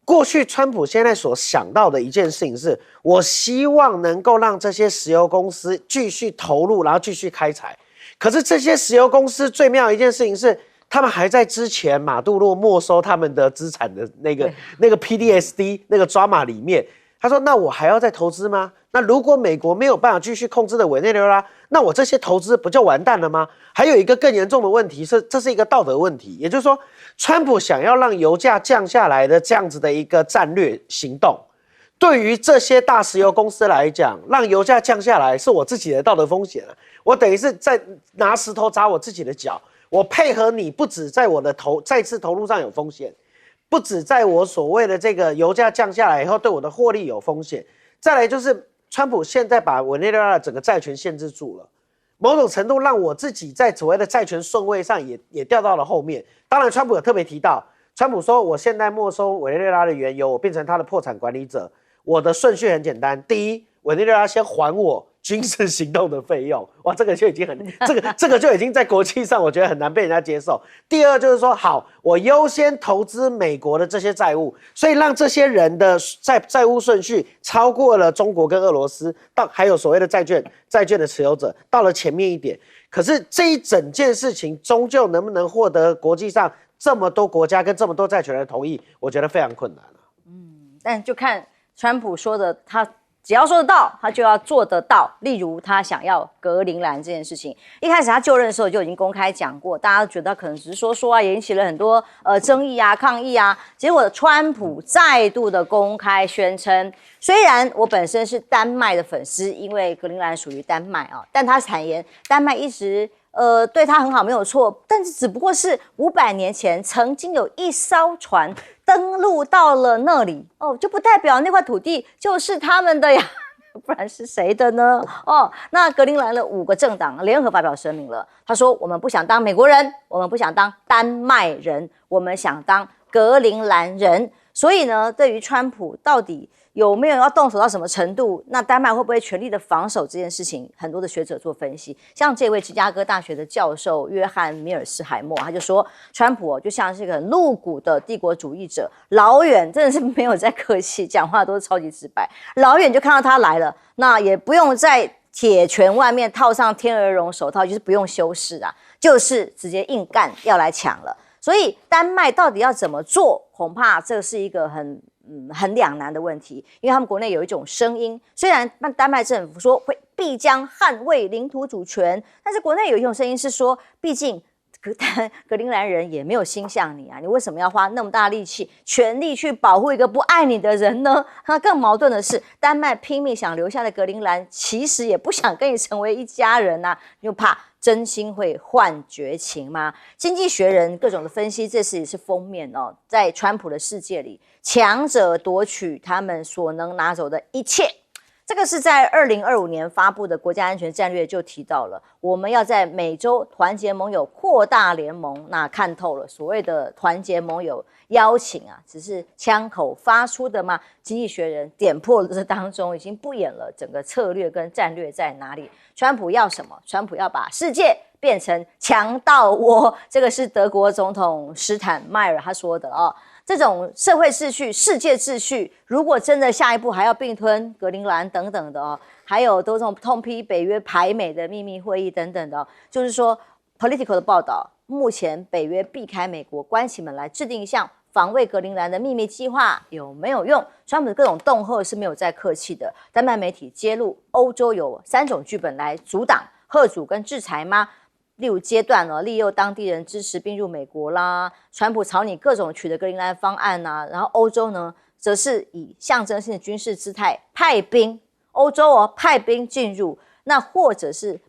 Speaker 8: 过去川普现在所想到的一件事情是，我希望能够让这些石油公司继续投入，然后继续开采。可是这些石油公司最妙的一件事情是，他们还在之前马杜罗没收他们的资产的那个 PTSD 那个抓马里面，他说：“那我还要再投资吗？那如果美国没有办法继续控制的委内瑞拉，那我这些投资不就完蛋了吗？”还有一个更严重的问题是，这是一个道德问题，也就是说，川普想要让油价降下来的这样子的一个战略行动，对于这些大石油公司来讲，让油价降下来是我自己的道德风险啊！我等于是在拿石头砸我自己的脚。我配合你，不止在我的再次投入上有风险，不止在我所谓的这个油价降下来以后对我的获利有风险。再来就是川普现在把委内瑞拉的整个债权限制住了，某种程度让我自己在所谓的债权顺位上也掉到了后面。当然，川普有特别提到，川普说我现在没收委内瑞拉的原油，我变成他的破产管理者，我的顺序很简单，第一，委内瑞拉先还我军事行动的费用，哇，这个就已经这个就已经在国际上我觉得很难被人家接受。第二就是说，好，我优先投资美国的这些债务，所以让这些人的债务顺序超过了中国跟俄罗斯，还有所谓的债券的持有者到了前面一点。可是这一整件事情终究能不能获得国际上这么多国家跟这么多债权人的同意，我觉得非常困难了。
Speaker 5: 但就看川普说的，他只要说得到，他就要做得到。例如，他想要格陵兰这件事情，一开始他就任的时候就已经公开讲过，大家都觉得他可能只是说啊，也引起了很多争议啊、抗议啊。结果川普再度的公开宣称，虽然我本身是丹麦的粉丝，因为格陵兰属于丹麦啊，但他坦言丹麦一直对他很好没有错，但是只不过是500年前曾经有一艘船登陆到了那里哦，就不代表那块土地就是他们的呀，不然是谁的呢？哦，那格陵兰的5个政党联合发表声明了，他说我们不想当美国人，我们不想当丹麦人，我们想当格陵兰人。所以呢，对于川普到底有没有要动手到什么程度，那丹麦会不会全力的防守这件事情，很多的学者做分析。像这位芝加哥大学的教授约翰米尔斯海默，他就说，川普就像是一个很露骨的帝国主义者，老远真的是没有在客气，讲话都是超级直白，老远就看到他来了，那也不用在铁拳外面套上天鹅绒手套，就是不用修饰啊，就是直接硬干要来抢了。所以丹麦到底要怎么做，恐怕这是一个很两难的问题，因为他们国内有一种声音，虽然丹麦政府说必将捍卫领土主权，但是国内有一种声音是说，毕竟格陵兰人也没有心向你啊，你为什么要花那么大力气全力去保护一个不爱你的人呢？那更矛盾的是，丹麦拼命想留下的格陵兰，其实也不想跟你成为一家人啊，又怕真心会换绝情吗？经济学人各种的分析，这次也是封面哦，在川普的世界里，强者夺取他们所能拿走的一切。这个是在2025年发布的国家安全战略就提到了，我们要在美洲团结盟友，扩大联盟。那看透了所谓的团结盟友邀请啊，只是枪口发出的吗？经济学人点破了这当中已经不演了，整个策略跟战略在哪里？川普要什么？川普要把世界变成强盗窝，这个是德国总统施坦迈尔他说的哦。这种社会秩序、世界秩序，如果真的下一步还要并吞格陵兰等等的哦，还有都这种痛批北约排美的秘密会议等等的哦，就是说 Political 的报道，目前北约避开美国，关起门来制定一项防卫格陵兰的秘密计划，有没有用？川普的各种恫吓是没有再客气的。丹麦媒体揭露，欧洲有3种剧本来阻挡、嚇阻跟制裁吗？例如阶段呢，利诱当地人支持并入美国啦，川普草拟各种取得格陵兰方案啊，然后欧洲呢则是以象征性的军事姿态派兵，欧洲派兵进入，那或者是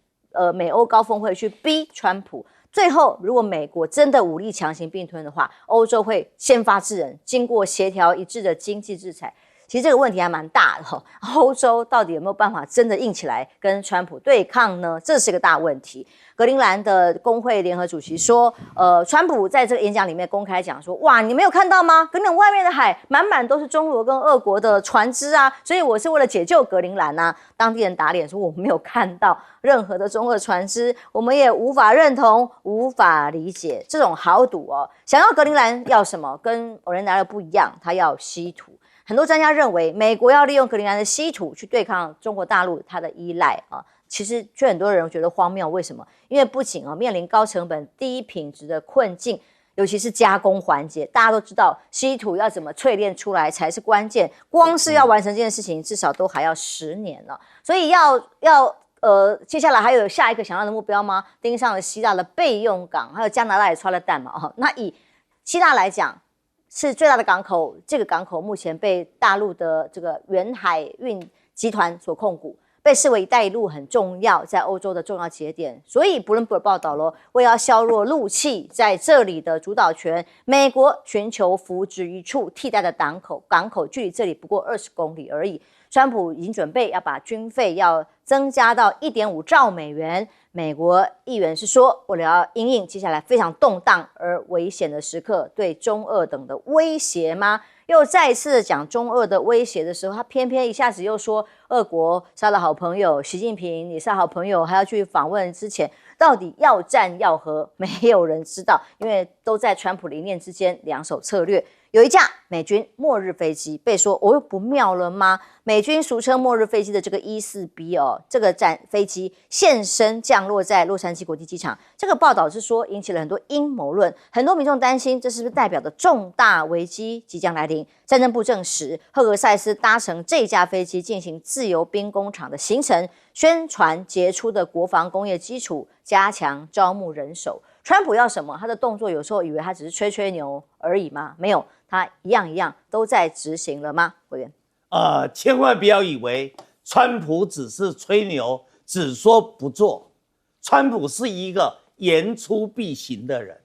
Speaker 5: 美欧高峰会去逼川普。最后，如果美国真的武力强行并吞的话，欧洲会先发制人，经过协调一致的经济制裁。其实这个问题还蛮大的欧洲到底有没有办法真的硬起来跟川普对抗呢？这是个大问题。格陵兰的工会联合主席说，川普在这个演讲里面公开讲说，哇，你没有看到吗？格陵兰外面的海满满都是中国跟俄国的船只啊，所以我是为了解救格陵兰啊。当地人打脸说，我没有看到任何的中俄船只，我们也无法认同，无法理解这种豪赌想要格陵兰要什么？跟委内瑞拉不一样，他要稀土。很多专家认为，美国要利用格陵兰的稀土去对抗中国大陆它的依赖其实却很多人觉得荒谬。为什么？因为不仅面临高成本、低品质的困境，尤其是加工环节，大家都知道稀土要怎么淬炼出来才是关键，光是要完成这件事情，至少都还要10年了。所以接下来还有下一个想要的目标吗？盯上了希腊的备用港，还有加拿大也穿了蛋嘛那以希腊来讲，是最大的港口，这个港口目前被大陆的这个远海运集团所控股，被视为一带一路很重要，在欧洲的重要节点。所以布伦伯报道了，为要削弱陆气在这里的主导权，美国寻求扶植一处替代的港口距离这里不过20公里而已。川普已经准备要把军费要增加到1.5兆美元。美国议员是说，为了要因应接下来非常动荡而危险的时刻，对中俄等的威胁吗？又再一次讲中俄的威胁的时候，他偏偏一下子又说，俄国是他的好朋友，习近平也是好朋友，还要去访问之前，到底要战要和，没有人知道，因为都在川普的一念之间，两手策略。有一架美军末日飞机被说又不妙了吗？美军俗称末日飞机的这个E-4B这个飞机现身降落在洛杉矶国际机场。这个报道是说引起了很多阴谋论，很多民众担心这是不是代表的重大危机即将来临。战争部证实，赫格塞斯搭乘这架飞机进行自由兵工厂的行程，宣传杰出的国防工业基础，加强招募人手。川普要什么？他的动作有时候以为他只是吹吹牛而已吗？没有，他一样一样都在执行了吗？委员，
Speaker 6: 千万不要以为川普只是吹牛，只说不做。川普是一个言出必行的人。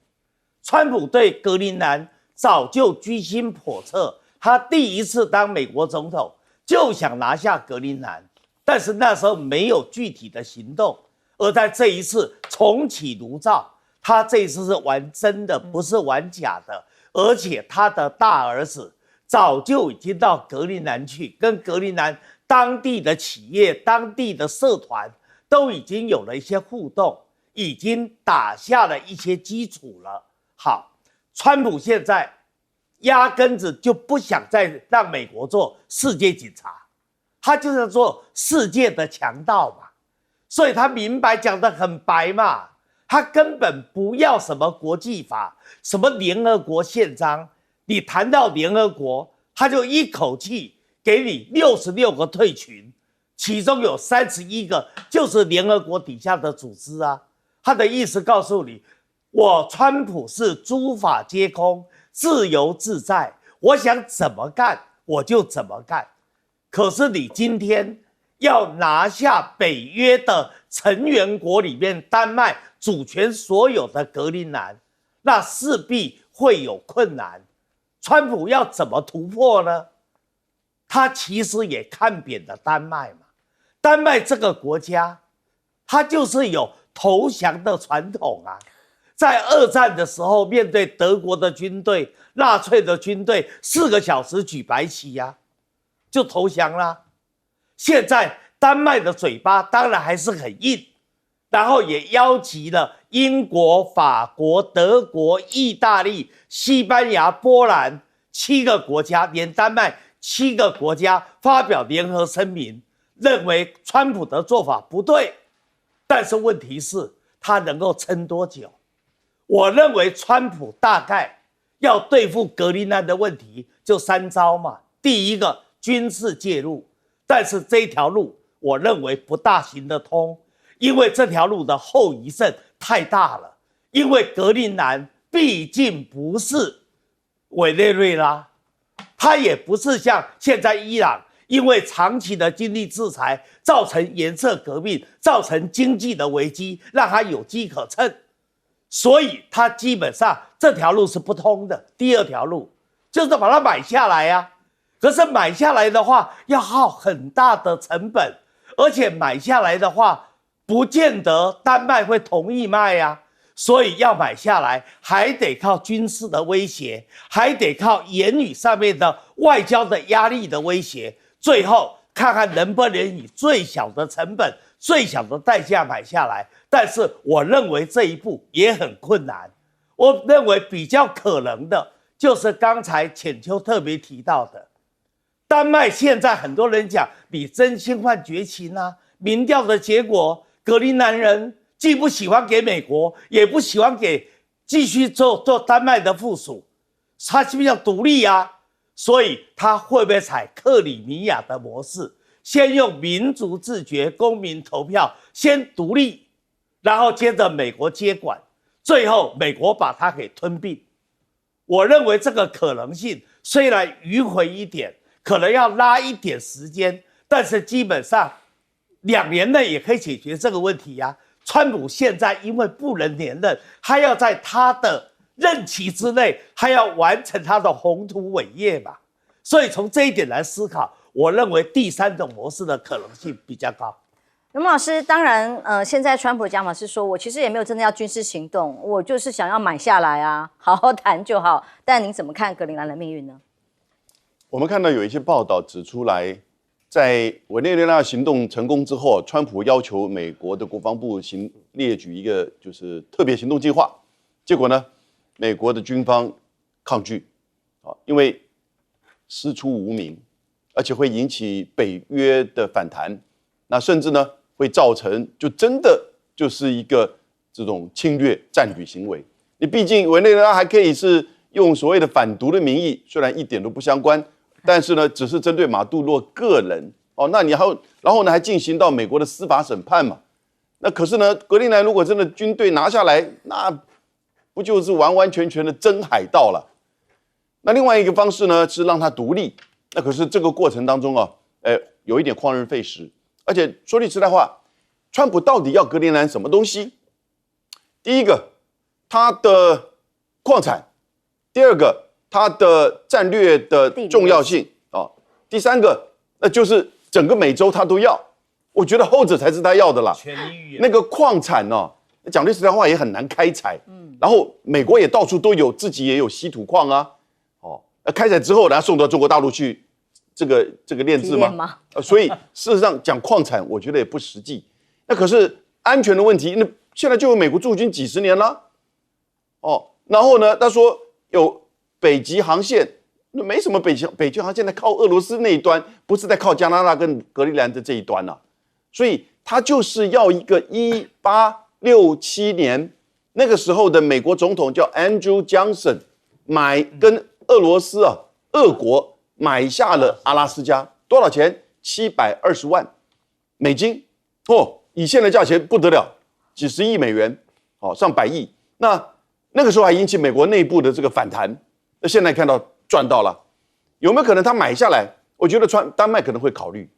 Speaker 6: 川普对格陵兰早就居心叵测，他第一次当美国总统就想拿下格陵兰，但是那时候没有具体的行动。而在这一次重启炉灶，他这一次是玩真的，不是玩假的。而且他的大儿子早就已经到格陵兰去，跟格陵兰当地的企业、当地的社团都已经有了一些互动，已经打下了一些基础了。好，川普现在压根子就不想再让美国做世界警察，他就是做世界的强盗嘛。所以他明白讲得很白嘛，他根本不要什么国际法，什么联合国宪章。你谈到联合国，他就一口气给你66个退群，其中有31个就是联合国底下的组织啊。他的意思告诉你，我川普是诸法皆空，自由自在，我想怎么干我就怎么干。可是你今天要拿下北约的成员国里面丹麦主权所有的格陵兰，那势必会有困难。川普要怎么突破呢？他其实也看扁了丹麦嘛。丹麦这个国家，它就是有投降的传统啊。在2战的时候，面对德国的军队、纳粹的军队，4个小时举白旗啊，就投降啦。现在丹麦的嘴巴当然还是很硬，然后也邀集了英国、法国、德国、意大利、西班牙、波兰7个国家，连丹麦7个国家发表联合声明，认为川普的做法不对。但是问题是，他能够撑多久？我认为川普大概要对付格陵兰的问题就3招嘛。第一个，军事介入，但是这条路我认为不大行得通，因为这条路的后遗症太大了。因为格陵兰毕竟不是委内瑞拉，它也不是像现在伊朗因为长期的经济制裁造成颜色革命，造成经济的危机，让它有机可乘，所以它基本上这条路是不通的。第二条路就是把它买下来呀，可是买下来的话要耗很大的成本，而且买下来的话不见得丹麦会同意卖呀。所以要买下来，还得靠军事的威胁，还得靠言语上面的外交的压力的威胁，最后看看能不能以最小的成本、最小的代价买下来。但是我认为这一步也很困难。我认为比较可能的就是刚才浅秋特别提到的，丹麦现在很多人讲你真心换绝情啊，民调的结果，格陵兰人既不喜欢给美国，也不喜欢给继续做丹麦的附属，他是不是要独立啊？所以他会不会采克里米亚的模式，先用民族自决、公民投票先独立，然后接着美国接管，最后美国把它给吞并？我认为这个可能性虽然迂回一点，可能要拉一点时间，但是基本上2年内也可以解决这个问题呀。川普现在因为不能连任，他要在他的任期之内，他要完成他的宏图伟业嘛。所以从这一点来思考，我认为第3种模式的可能性比较高。
Speaker 5: 荣老师，当然，现在川普的讲法是说，我其实也没有真的要军事行动，我就是想要买下来啊，好好谈就好。但您怎么看格陵兰的命运呢？
Speaker 7: 我们看到有一些报道指出来，在委内瑞拉行动成功之后，川普要求美国的国防部列举一个就是特别行动计划，结果呢，美国的军方抗拒，因为师出无名，而且会引起北约的反弹，那甚至呢会造成就真的就是一个这种侵略占领行为。你毕竟委内瑞拉还可以是用所谓的反毒的名义，虽然一点都不相关。但是呢，只是针对马杜罗个人那你然后呢，还进行到美国的司法审判嘛？那可是呢，格陵兰如果真的军队拿下来，那不就是完完全全的真海盗了？那另外一个方式呢，是让它独立。那可是这个过程当中有一点旷日费时。而且说句实在话，川普到底要格陵兰什么东西？第一个，他的矿产；第二个，它的战略的重要性第3个，那就是整个美洲它都要。我觉得后者才是他要的啦。那个矿产讲句实在话也很难开采。然后美国也到处都有，自己也有稀土矿啊。开采之后，然后送到中国大陆去，这个炼制吗？所以事实上讲矿产，我觉得也不实际。那可是安全的问题，那现在就有美国驻军几十年了。然后呢，他说有北极航线，那没什么北极航线在靠俄罗斯那一端，不是在靠加拿大跟格陵兰的这一端啊。所以他就是要一个1867年那个时候的美国总统叫 Andrew Johnson 跟俄罗斯俄国买下了阿拉斯加，多少钱？720万美金以现在价钱不得了，几十亿美元上百亿。那个时候还引起美国内部的这个反弹。那现在看到赚到了，有没有可能他买下来？我觉得丹麦可能会考虑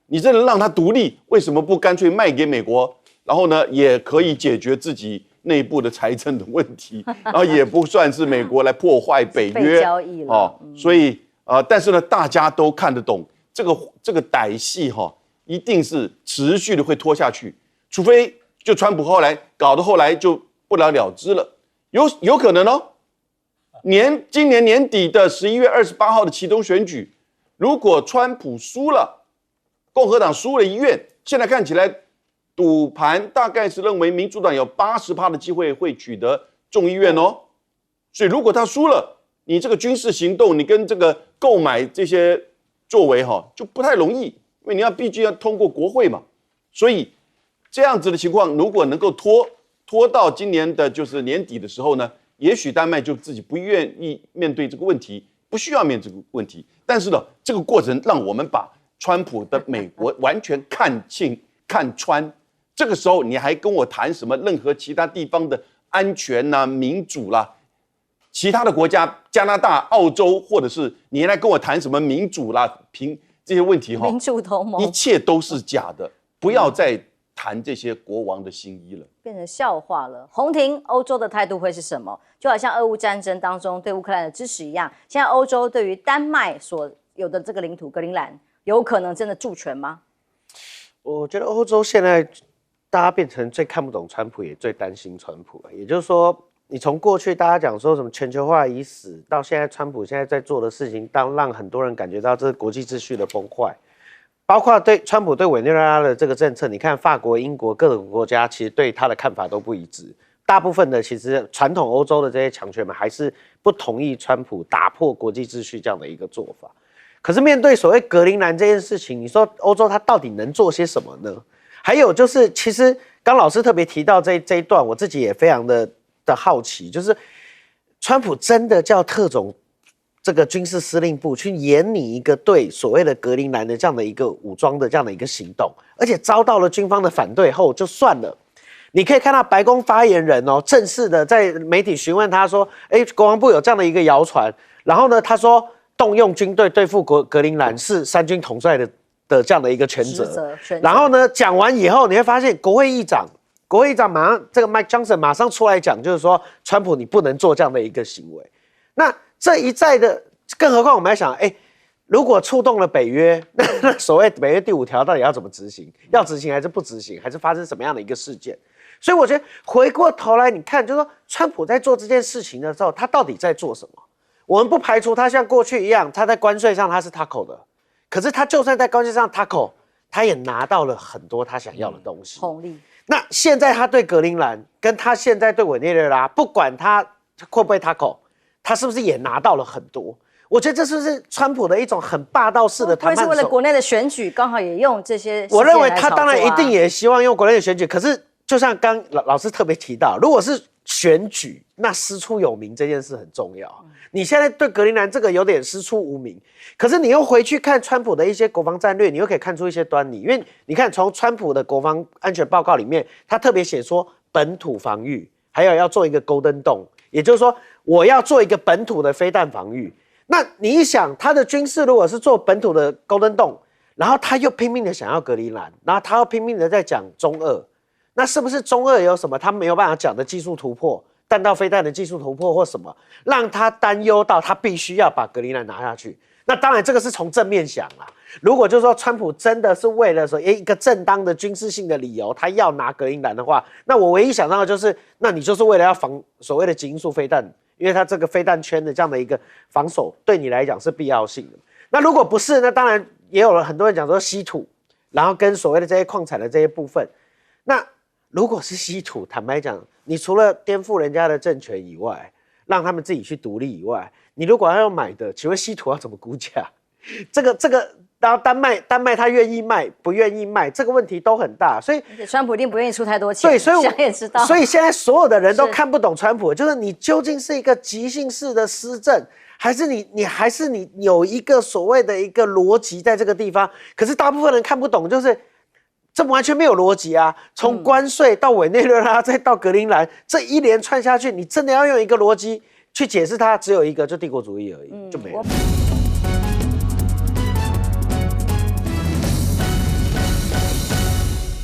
Speaker 7: 你真的让他独立，为什么不干脆卖给美国？然后呢，也可以解决自己内部的财政的问题，然后也不算是美国来破坏北约
Speaker 5: 交易了
Speaker 7: 所以但是呢，大家都看得懂这个歹戏一定是持续的会拖下去，除非就川普后来搞到后来就不了了之了，有可能今年年底的11月28号的期中选举，如果川普输了，共和党输了1院，现在看起来赌盘大概是认为民主党有80%的机会会取得众议院所以如果他输了，你这个军事行动，你跟这个购买这些作为就不太容易，因为你必须要通过国会嘛。所以这样子的情况，如果能够拖到今年的就是年底的时候呢，也许丹麦就自己不愿意面对这个问题，不需要面对这个问题。但是呢，这个过程让我们把川普的美国完全看穿。这个时候你还跟我谈什么任何其他地方的安全民主啦？其他的国家，加拿大、澳洲，或者是你来跟我谈什么民主啦、这些问题
Speaker 5: 民主同盟，
Speaker 7: 一切都是假的，不要再谈这些国王的新衣了，
Speaker 5: 变成笑话了。洪庭，欧洲的态度会是什么？就好像俄乌战争当中对乌克兰的支持一样，现在欧洲对于丹麦所有的这个领土格陵兰，有可能真的助权吗？
Speaker 8: 我觉得欧洲现在大家变成最看不懂川普，也最担心川普了。也就是说，你从过去大家讲说什么全球化已死，到现在川普现在在做的事情，让很多人感觉到这是国际秩序的崩坏。包括对川普对委内瑞拉的这个政策，你看法国、英国各个国家其实对他的看法都不一致。大部分的其实传统欧洲的这些强权们还是不同意川普打破国际秩序这样的一个做法。可是面对所谓格陵兰这件事情，你说欧洲它到底能做些什么呢？还有就是，其实刚老师特别提到这一段，我自己也非常的好奇，就是川普真的叫特种这个军事司令部去研拟一个对所谓的格陵兰的这样的一个武装的这样的一个行动，而且遭到了军方的反对后就算了。你可以看到白宫发言人正式的在媒体询问他说：“国防部有这样的一个谣传，然后呢，他说动用军队对付格陵兰是三军统帅的这样的一个权责。然后呢，讲完以后，你会发现国会议长马上这个 Mike Johnson 马上出来讲，就是说川普你不能做这样的一个行为。那这一再的，更何况我们在想，如果触动了北约，那所谓北约第5条到底要怎么执行？要执行还是不执行？还是发生什么样的一个事件？所以我觉得回过头来，你看，就是说川普在做这件事情的时候，他到底在做什么？我们不排除他像过去一样，他在关税上他是 tackle 的，可是他就算在关税上 tackle， 他也拿到了很多他想要的东西。
Speaker 5: 红利。
Speaker 8: 那现在他对格陵兰，跟他现在对委内瑞拉，不管他会不会 tackle， 他是不是也拿到了很多？我觉得这是不是川普的一种很霸道式的谈判手？
Speaker 5: 会是为了国内的选举，刚好也用这些。
Speaker 8: 我认为他当然一定也希望用国内的选举，可是就像刚老师特别提到，如果是选举，那师出有名这件事很重要。你现在对格陵兰这个有点师出无名，可是你又回去看川普的一些国防战略，你又可以看出一些端倪。因为你看，从川普的国防安全报告里面，他特别写说本土防御，还有要做一个 Golden Dome， 也就是说我要做一个本土的飞弹防御。那你一想，他的军事如果是做本土的 Golden Dome， 然后他又拼命的想要格陵兰，然后他又拼命的在讲中俄，那是不是中俄有什么他没有办法讲的技术突破？弹道飞弹的技术突破或什么，让他担忧到他必须要把格陵兰拿下去。那当然，这个是从正面想啦。如果就是说川普真的是为了说一个正当的军事性的理由，他要拿格陵兰的话，那我唯一想到的就是，那你就是为了要防所谓的极音速飞弹，因为他这个飞弹圈的这样的一个防守，对你来讲是必要性的。那如果不是，那当然也有了很多人讲说稀土，然后跟所谓的这些矿产的这些部分，那如果是稀土，坦白讲，你除了颠覆人家的政权以外，让他们自己去独立以外，你如果要买的，请问稀土要怎么估价？这个，然后丹麦他愿意卖不愿意卖，这个问题都很大，所以
Speaker 5: 川普一定不愿意出太多钱。
Speaker 8: 对，所以
Speaker 5: 想也知道，
Speaker 8: 所以现在所有的人都看不懂川普，就是你究竟是一个即兴式的施政，还是你有一个所谓的一个逻辑在这个地方？可是大部分人看不懂，就是这完全没有逻辑啊！从关税到委内瑞拉，再到格陵兰，这一连串下去，你真的要用一个逻辑去解释它，只有一个，就帝国主义而已，就没了。